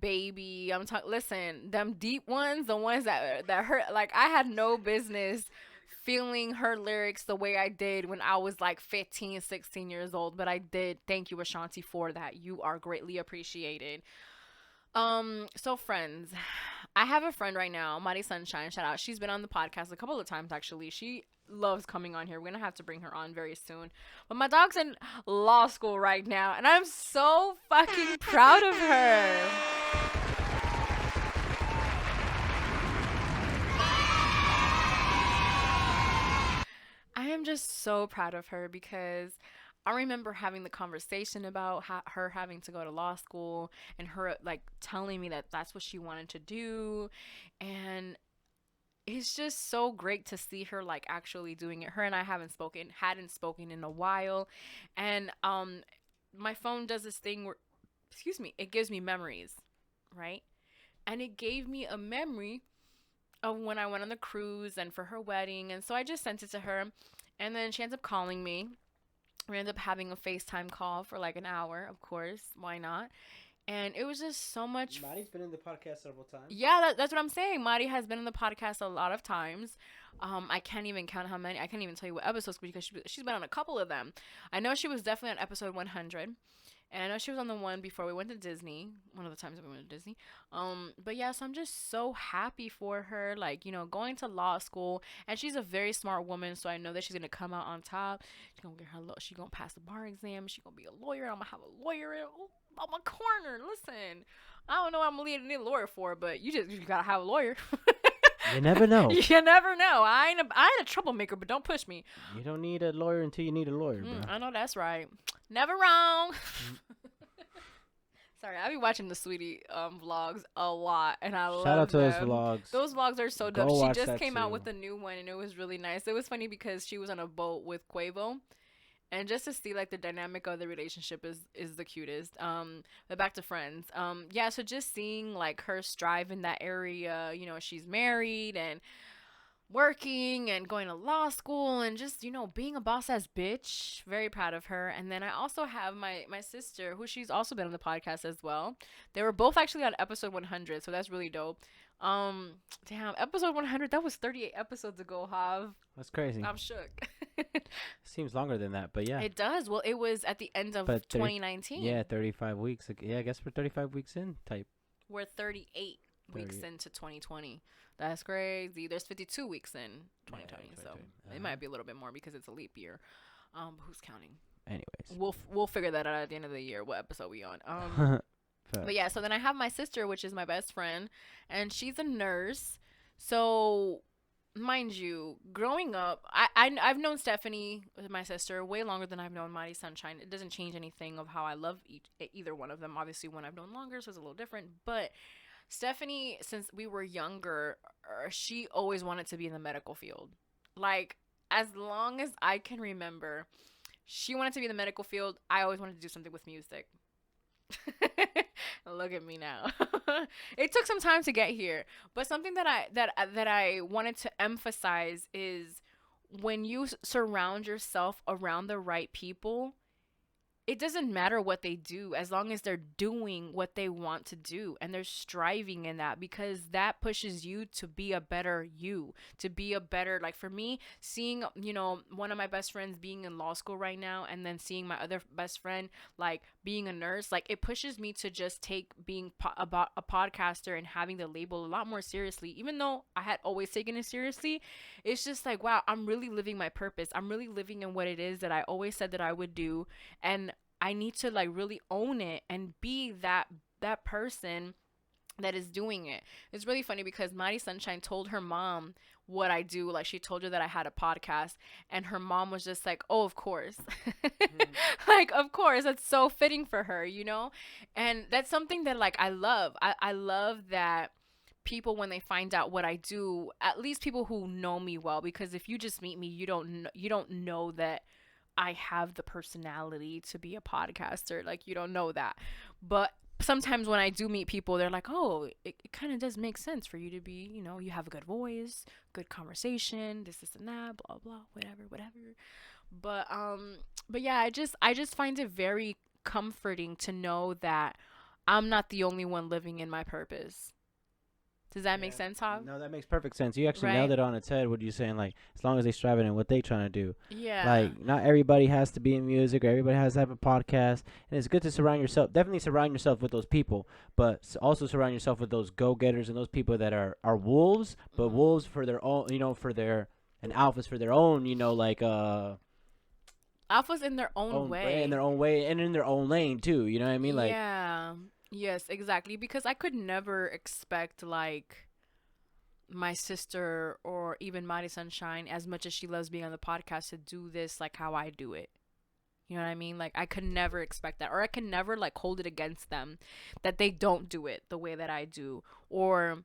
Baby. I'm talking. Listen, them deep ones, the ones that hurt. Like, I had no business feeling her lyrics the way I did when I was like 15, 16 years old, but I did. Thank you, Ashanti, for that. You are greatly appreciated. So friends, I have a friend right now, Mari Sunshine, shout out. She's been on the podcast a couple of times actually. She loves coming on here. We're gonna have to bring her on very soon. But my dog's in law school right now, and I'm so fucking proud of her. I am just so proud of her because I remember having the conversation about her having to go to law school and her like telling me that that's what she wanted to do, and it's just so great to see her like actually doing it. Her and I hadn't spoken in a while, and my phone does this thing where, excuse me, it gives me memories, right? And it gave me a memory of when I went on the cruise and for her wedding, and so I just sent it to her, and then she ends up calling me. We ended up having a FaceTime call for like an hour, of course. Why not? And it was just so much.
Mari's been in the podcast several times.
Yeah, that's what I'm saying. Mari has been in the podcast a lot of times. I can't even count how many. I can't even tell you what episodes because she's been on a couple of them. I know she was definitely on episode 100. And I know she was on the one before we went to Disney. One of the times that we went to Disney. But yeah, so I'm just so happy for her. Like, you know, going to law school. And she's a very smart woman. So I know that she's going to come out on top. She's going to get her, she's going to pass the bar exam. She's going to be a lawyer. I'm going to have a lawyer on my corner. Listen, I don't know what I'm going to need a lawyer for, but you got to have a lawyer.
You never know.
You never know. I ain't a troublemaker, but don't push me.
You don't need a lawyer until you need a lawyer, bro.
I know that's right. Never wrong. Sorry, I be watching the Sweetie vlogs a lot, and I love
Shout out to
them.
those vlogs.
Those vlogs are so
Go
dope. She
watch
just
that
came out
too.
with a new one, and it was really nice. It was funny because she was on a boat with Quavo, and just to see like the dynamic of the relationship is the cutest. But back to Friends. So just seeing like her strive in that area. You know, she's married and working and going to law school and just, being a boss ass bitch. Very proud of her. And then I also have my sister, who she's also been on the podcast as well. They were both actually on episode 100, so that's really dope. Um, Damn, episode 100, that was 38 episodes ago, Hav.
That's crazy.
I'm shook.
Seems longer than that, but yeah.
It does. Well, it was at the end of 2019.
Yeah, 35 weeks. Yeah, I guess we're 35 weeks in type.
We're 38 weeks into 2020. That's crazy. There's 52 weeks in 2020, so it might be a little bit more because it's a leap year. But who's counting?
Anyways,
we'll figure that out at the end of the year. What episode we on? But yeah, so then I have my sister, which is my best friend, and she's a nurse. So, mind you, growing up, I've known Stephanie, my sister, way longer than I've known Mighty Sunshine. It doesn't change anything of how I love either one of them. Obviously, one I've known longer, so it's a little different. But Stephanie, since we were younger, she always wanted to be in the medical field. Like, as long as I can remember, she wanted to be in the medical field. I always wanted to do something with music. Look at me now. It took some time to get here, but something that I wanted to emphasize is when you surround yourself around the right people, it doesn't matter what they do as long as they're doing what they want to do and they're striving in that, because that pushes you to be a better you, to be a better, like for me, seeing, one of my best friends being in law school right now and then seeing my other best friend like being a nurse, like it pushes me to just take being about a podcaster and having the label a lot more seriously. Even though I had always taken it seriously, it's just like, wow, I'm really living my purpose. I'm really living in what it is that I always said that I would do, and I need to like really own it and be that person that is doing it. It's really funny because Mighty Sunshine told her mom what I do. Like she told her that I had a podcast, and her mom was just like, "Oh, of course." Like, of course, that's so fitting for her, And that's something that like I love. I love that people, when they find out what I do, at least people who know me well, because if you just meet me, you don't know that I have the personality to be a podcaster. Like, you don't know that. But sometimes when I do meet people, they're like, oh, it kind of does make sense for you to be, you have a good voice, good conversation, this and that, blah, blah, whatever. But yeah, I just find it very comforting to know that I'm not the only one living in my purpose. Does that make sense, Hob?
No, that makes perfect sense. You actually nailed it on its head. What you're saying, like, as long as they striving in what they trying to do.
Yeah.
Like, not everybody has to be in music, or everybody has to have a podcast. And it's good to surround yourself. Definitely surround yourself with those people, but also surround yourself with those go-getters and those people that are wolves, but wolves for their own, and alphas for their own,
alphas in their own way.
In their own way, and in their own lane too. You know what I mean? Like,
yeah. Yes, exactly. Because I could never expect like my sister or even Mighty Sunshine, as much as she loves being on the podcast, to do this like how I do it. You know what I mean? Like, I could never expect that, or I can never like hold it against them that they don't do it the way that I do, or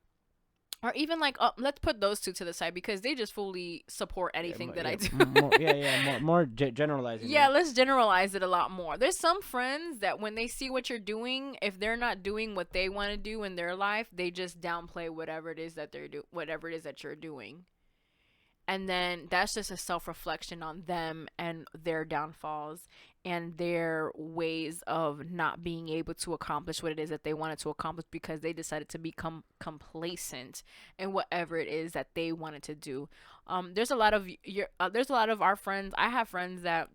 even like let's put those two to the side because they just fully support anything that I do.
more generalizing.
Yeah, let's generalize it a lot more. There's some friends that when they see what you're doing, if they're not doing what they want to do in their life, they just downplay whatever it is that whatever it is that you're doing. And then that's just a self-reflection on them and their downfalls and their ways of not being able to accomplish what it is that they wanted to accomplish because they decided to become complacent in whatever it is that they wanted to do. There's a lot of our friends. I have friends that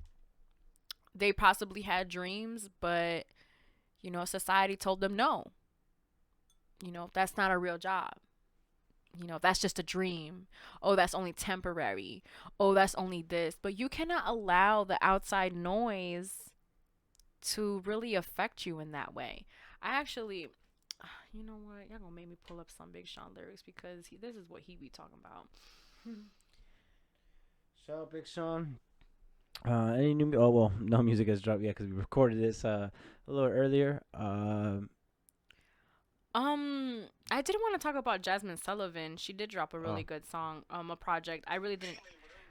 they possibly had dreams, but society told them no. That's not a real job. That's just a dream. Oh, that's only temporary. Oh, that's only this. But you cannot allow the outside noise to really affect you in that way. I actually, you know what? Y'all gonna make me pull up some Big Sean lyrics because this is what he be talking about.
Shout out Big Sean. Any new? Oh well, no music has dropped yet because we recorded this a little earlier.
I did want to talk about Jasmine Sullivan. She did drop a really good song, a project. I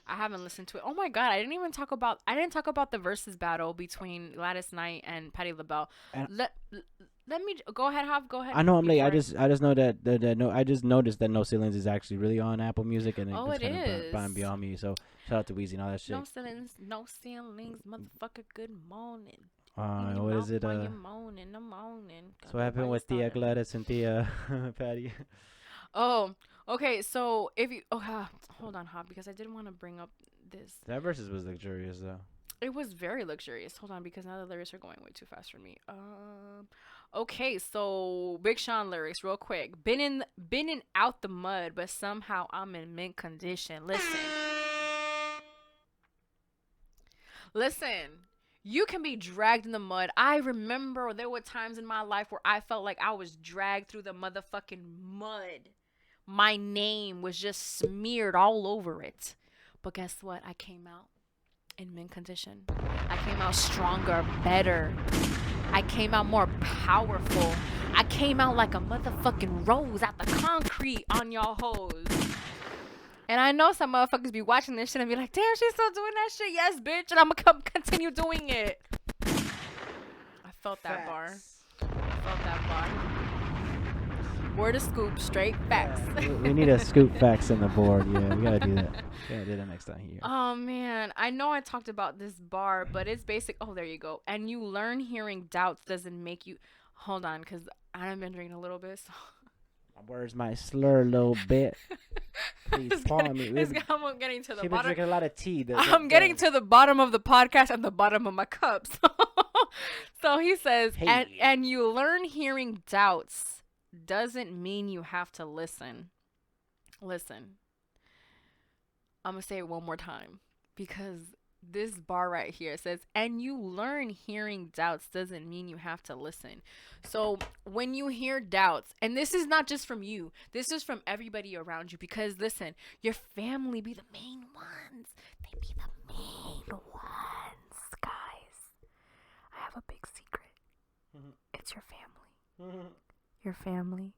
haven't listened to it. Oh my god, I didn't talk about the versus battle between Gladys Knight and Patti LaBelle. Let let me go ahead, Hop. Go ahead.
I know I'm late.
before
I just know that no. I just noticed that No Ceilings is actually really on Apple Music, and
Oh,
it's
it
kind of
is.
buying beyond me. So shout out to Weezy and all that shit.
No ceilings, no ceilings, motherfucker. Good morning. In your
What
mouth
is it?
while you're moaning in the morning.
So what happened with Thea Gladys and Thea Patty?
Oh, okay. So if you, hold on, Hop, because I didn't want to bring up this.
That versus was luxurious though.
It was very luxurious. Hold on, because now the lyrics are going way too fast for me. Okay, so Big Sean lyrics, real quick. Been in out the mud, but somehow I'm in mint condition. Listen. You can be dragged in the mud. I remember there were times in my life where I felt like I was dragged through the motherfucking mud. My name was just smeared all over it. But guess what? I came out in mint condition. I came out stronger, better. I came out more powerful. I came out like a motherfucking rose out the concrete on y'all hoes. And I know some motherfuckers be watching this shit and be like, damn, she's still doing that shit. Yes, bitch. And I'm gonna continue doing it. I felt that bar. Word of scoop, straight facts.
Yeah, we need a scoop facts in the board. Yeah, we gotta do that. We gotta do that next time here.
Oh man, I know I talked about this bar, but it's basic. Oh, there you go. And you learn hearing doubts doesn't make you. Hold on, cause I've been drinking a little bit. So.
My words might slur a little bit. Please pardon me.
I'm getting to the
She's been
bottom.
drinking a lot of tea.
I'm getting to the bottom of the podcast and the bottom of my cups. So he says,
Hey.
and you learn hearing doubts doesn't mean you have to listen. Listen. I'm going to say it one more time because this bar right here says, and you learn hearing doubts doesn't mean you have to listen. So when you hear doubts, and this is not just from you, this is from everybody around you, because listen, your family be the main ones. They be the main ones, guys. I have a big secret. It's your family. Your family.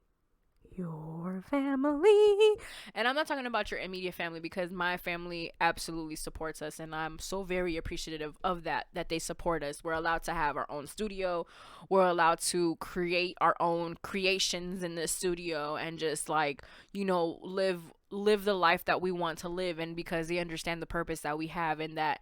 Your family. And I'm not talking about your immediate family, because my family absolutely supports us, and I'm so very appreciative of that they support us. We're allowed to have our own studio. We're allowed to create our own creations in the studio and just like, you know, live the life that we want to live, and because they understand the purpose that we have, and that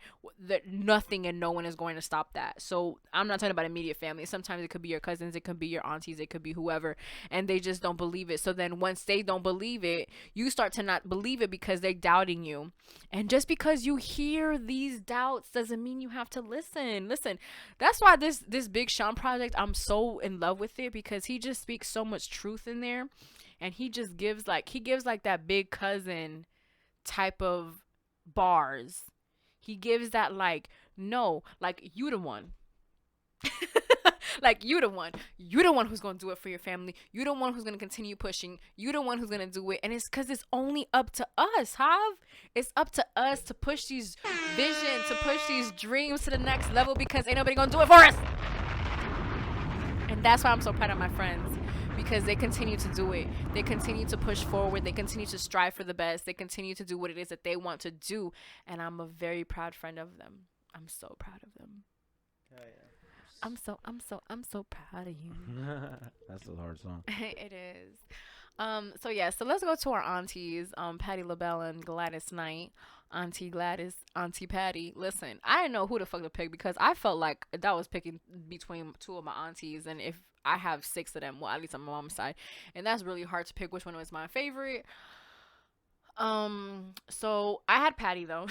nothing and no one is going to stop that. So I'm not talking about immediate family. Sometimes it could be your cousins, it could be your aunties, it could be whoever, and they just don't believe it. So then once they don't believe it, you start to not believe it because they're doubting you. And just because you hear these doubts doesn't mean you have to listen. That's why this Big Sean project, I'm so in love with it, because he just speaks so much truth in there. And he just gives like that big cousin type of bars. He gives that like, no, like you the one. Like you the one. You the one who's going to do it for your family. You the one who's going to continue pushing. You the one who's going to do it. And it's because it's only up to us, Hav. It's up to us to push these visions, to push these dreams to the next level, because ain't nobody going to do it for us. And that's why I'm so proud of my friends. Because they continue to do it. They continue to push forward. They continue to strive for the best. They continue to do what it is that they want to do. And I'm a very proud friend of them. I'm so proud of them.
Oh, yeah.
I'm so proud of you.
That's a hard song.
It is. So let's go to our aunties, Patty LaBelle and Gladys Knight. Auntie Gladys, Auntie Patty. Listen, I didn't know who the fuck to pick, because I felt like that was picking between two of my aunties, and if I have 6 of them, well, at least on my mom's side, and that's really hard to pick which one was my favorite. So I had Patty though.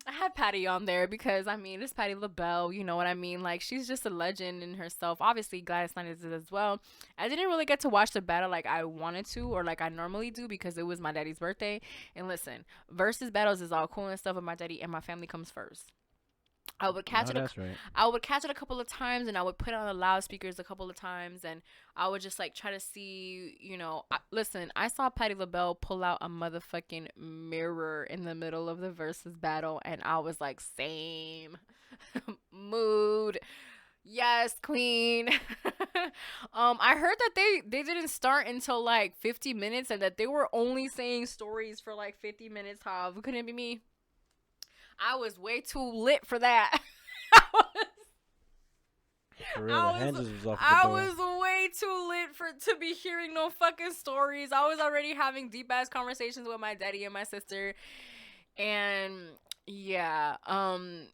I had Patty on there because, I mean, it's Patty LaBelle, you know what I mean? Like, she's just a legend in herself. Obviously, Gladys Knight is as well. I didn't really get to watch the battle like I wanted to, or like I normally do, because it was my daddy's birthday. And listen, versus battles is all cool and stuff, but my daddy and my family comes first. I would catch it.
That's right.
I would catch it a couple of times, and I would put on the loudspeakers a couple of times, and I would just like try to see, you know. Listen, I saw Patty LaBelle pull out a motherfucking mirror in the middle of the versus battle, and I was like, same mood. Yes, queen. I heard that they didn't start until like 50 minutes, and that they were only saying stories for like 50 minutes. How couldn't it be me? I was way too lit for that.
For real, the hinges was off the
I
door.
was way too lit to be hearing no fucking stories. I was already having deep ass conversations with my daddy and my sister, and yeah,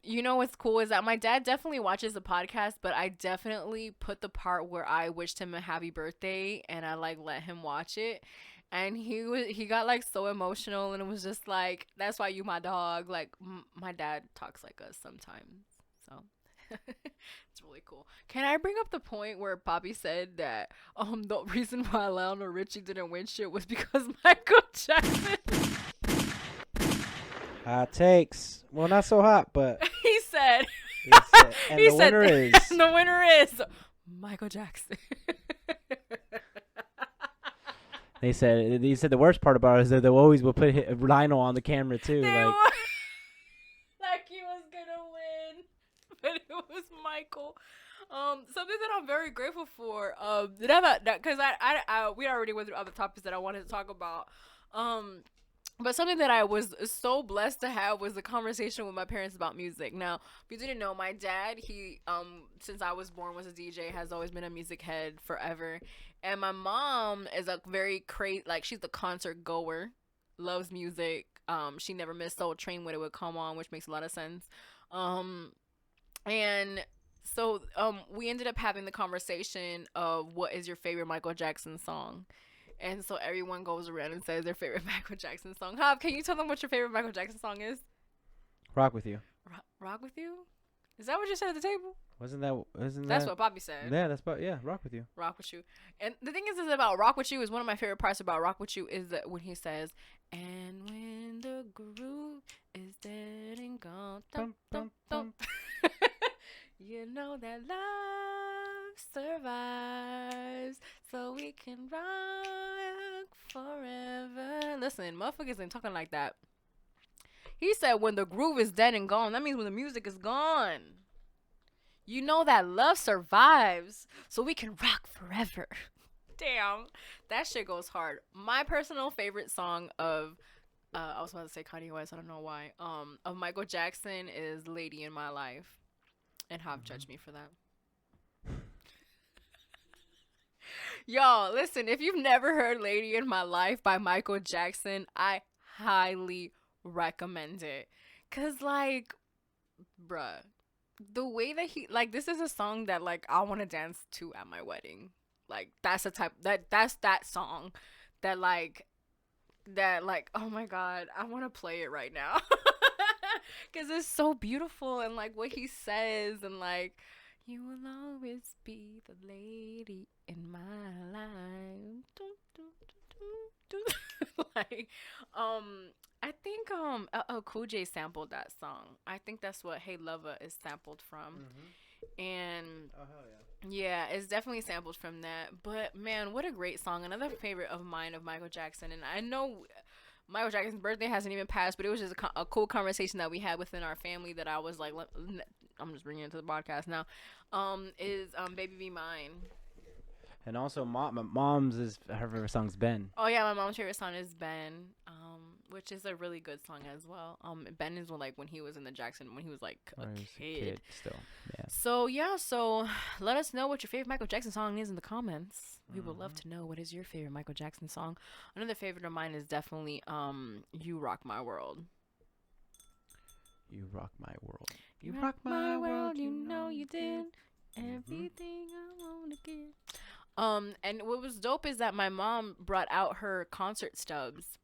you know what's cool is that my dad definitely watches the podcast, but I definitely put the part where I wished him a happy birthday, and I like let him watch it. And he got like so emotional, and it was just like, that's why you my dog. Like my dad talks like us sometimes, so it's really cool. Can I bring up the point where Poppy said that the reason why Lionel Richie didn't win shit was because Michael Jackson?
Hot takes. Well, not so hot, but
He said.
and
He
the
said
winner is.
the winner is Michael Jackson.
They said the worst part about it is that they always will put Lionel on the camera too.
They
Like,
were- like he was gonna win, but it was Michael. Something that I'm very grateful for. Because we already went through other topics that I wanted to talk about. But something that I was so blessed to have was a conversation with my parents about music. Now, if you didn't know, my dad, he since I was born was a DJ, has always been a music head forever. And my mom is a very like she's a concert goer, loves music. She never missed Soul Train when it would come on, which makes a lot of sense. And so we ended up having the conversation of what is your favorite Michael Jackson song. And so everyone goes around and says their favorite Michael Jackson song. Hob, can you tell them what your favorite Michael Jackson song is?
Rock With You.
Rock With You? Is that what you said at the table?
That's
what Bobby said.
Yeah, Rock With You.
Rock With You. And the thing is about Rock With You is one of my favorite parts about Rock With You is that when he says, and when the groove is dead and gone, dum, dum, dum. You know that love survives, so we can rock forever. Listen, motherfuckers ain't talking like that. He said when the groove is dead and gone, that means when the music is gone. You know that love survives, so we can rock forever. Damn, that shit goes hard. My personal favorite song of, I was about to say Kanye West, I don't know why, of Michael Jackson is Lady in My Life. And Hob judged me for that. Y'all, listen, if you've never heard Lady in My Life by Michael Jackson, I highly recommend it. Cause like, bruh, the way that he, like, this is a song that like I want to dance to at my wedding. Like that's that song that like oh my god, I want to play it right now. Because it's so beautiful, and like what he says, and like, you will always be the lady in my life. Like, I think Cool J sampled that song. I think that's what Hey Lover is sampled from. And
oh hell yeah,
yeah, it's definitely sampled from that. But man, what a great song! Another favorite of mine of Michael Jackson, and I know Michael Jackson's birthday hasn't even passed, but it was just a cool conversation that we had within our family that I was like, I'm just bringing it to the podcast now, is Baby Be Mine.
And also, my mom's her favorite song's Ben.
Oh yeah, my mom's favorite song is Ben, which is a really good song as well. Ben is when he was in the Jackson, when he was like a kid
Still, yeah.
So let us know what your favorite Michael Jackson song is in the comments. We would love to know what is your favorite Michael Jackson song. Another favorite of mine is definitely You Rock My World.
You rock my world.
You rock my world, you know you did everything I wanna give. And what was dope is that my mom brought out her concert stubs.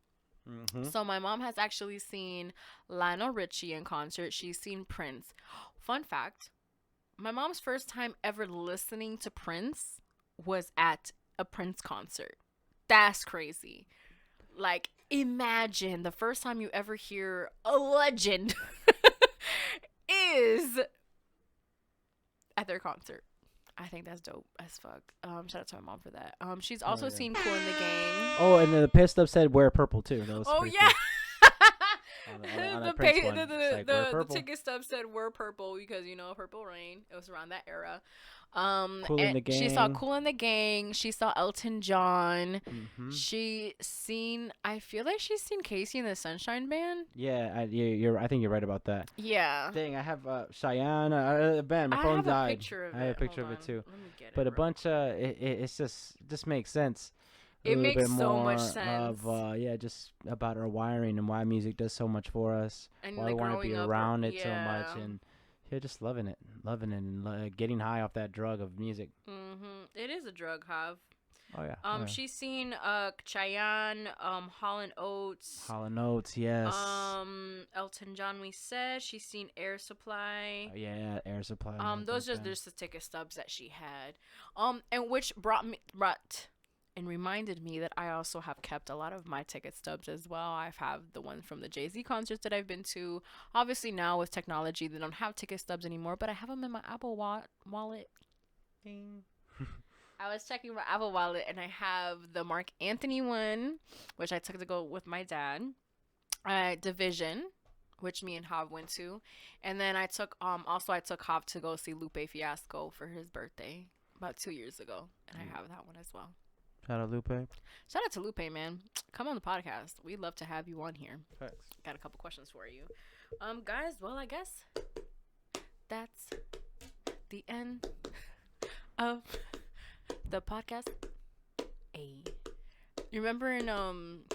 So my mom has actually seen Lionel Richie in concert. She's seen Prince. Fun fact, my mom's first time ever listening to Prince was at a Prince concert. That's crazy. Like, imagine the first time you ever hear a legend is at their concert. I think that's dope as fuck. Shout out to my mom for that. She's also seen Kool and the Gang.
Oh, and the pissed up said wear purple too. That was
Oh
pretty
yeah.
cool. on
the,
a Prince
pa-
one.
the,
It's
the,
like, we're
the
purple.
ticket stub said we're purple because Purple Rain. It was around that era.
Kool and the
She saw
Gang.
Kool and the Gang. She saw Elton John.
Mm-hmm.
I feel like she's seen Casey and the Sunshine Band.
Yeah, I think you're right about that.
Yeah.
Dang, I have Cheyenne. Ben, my
I
phone
have
died.
a picture of it.
I have a picture
Hold
of it
on.
too.
Let me get
But
it
a
real
bunch it's just makes sense. A
It
little
makes
bit
so
more
much sense.
of just about our wiring and why music does so much for us.
And
Why
the
we want to be
growing up,
around it so
yeah.
much, and just loving it, and getting high off that drug of music.
It is a drug, Hav.
Oh yeah. Oh, yeah.
She's seen Cheyenne, Hall and Oates,
Hall and Oates, yes.
Elton John. We said she's seen Air Supply.
Yeah, Air Supply.
Those are just the ticket stubs that she had. And which reminded me that I also have kept a lot of my ticket stubs as well. I have the ones from the Jay-Z concerts that I've been to. Obviously now with technology, they don't have ticket stubs anymore, but I have them in my Apple wallet. Ding. I was checking my Apple wallet and I have the Mark Anthony one, which I took to go with my dad. Division, which me and Hav went to. And then I took Hav to go see Lupe Fiasco for his birthday about 2 years ago. And I have that one as well.
Shout out Lupe.
Shout out to Lupe, man. Come on the podcast. We'd love to have you on here.
Thanks.
Got a couple questions for you. Guys, well, I guess that's the end of the podcast. Hey. You remember in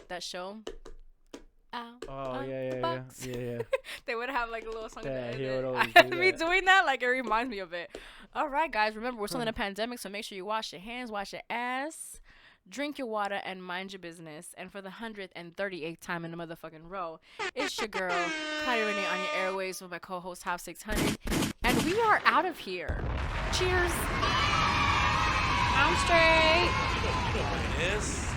that show?
Oh yeah.
They would have like a little song
Yeah,
at the
he
end.
would always
I
do
me
that.
doing that, like it reminds me of it. All right, guys, remember we're still in a pandemic, so make sure you wash your hands, wash your ass, drink your water, and mind your business. And for the 138th time in a motherfucking row, it's your girl Claudia Renee on your airways with my co-host Half 600, and we are out of here. Cheers. I'm straight.
It is.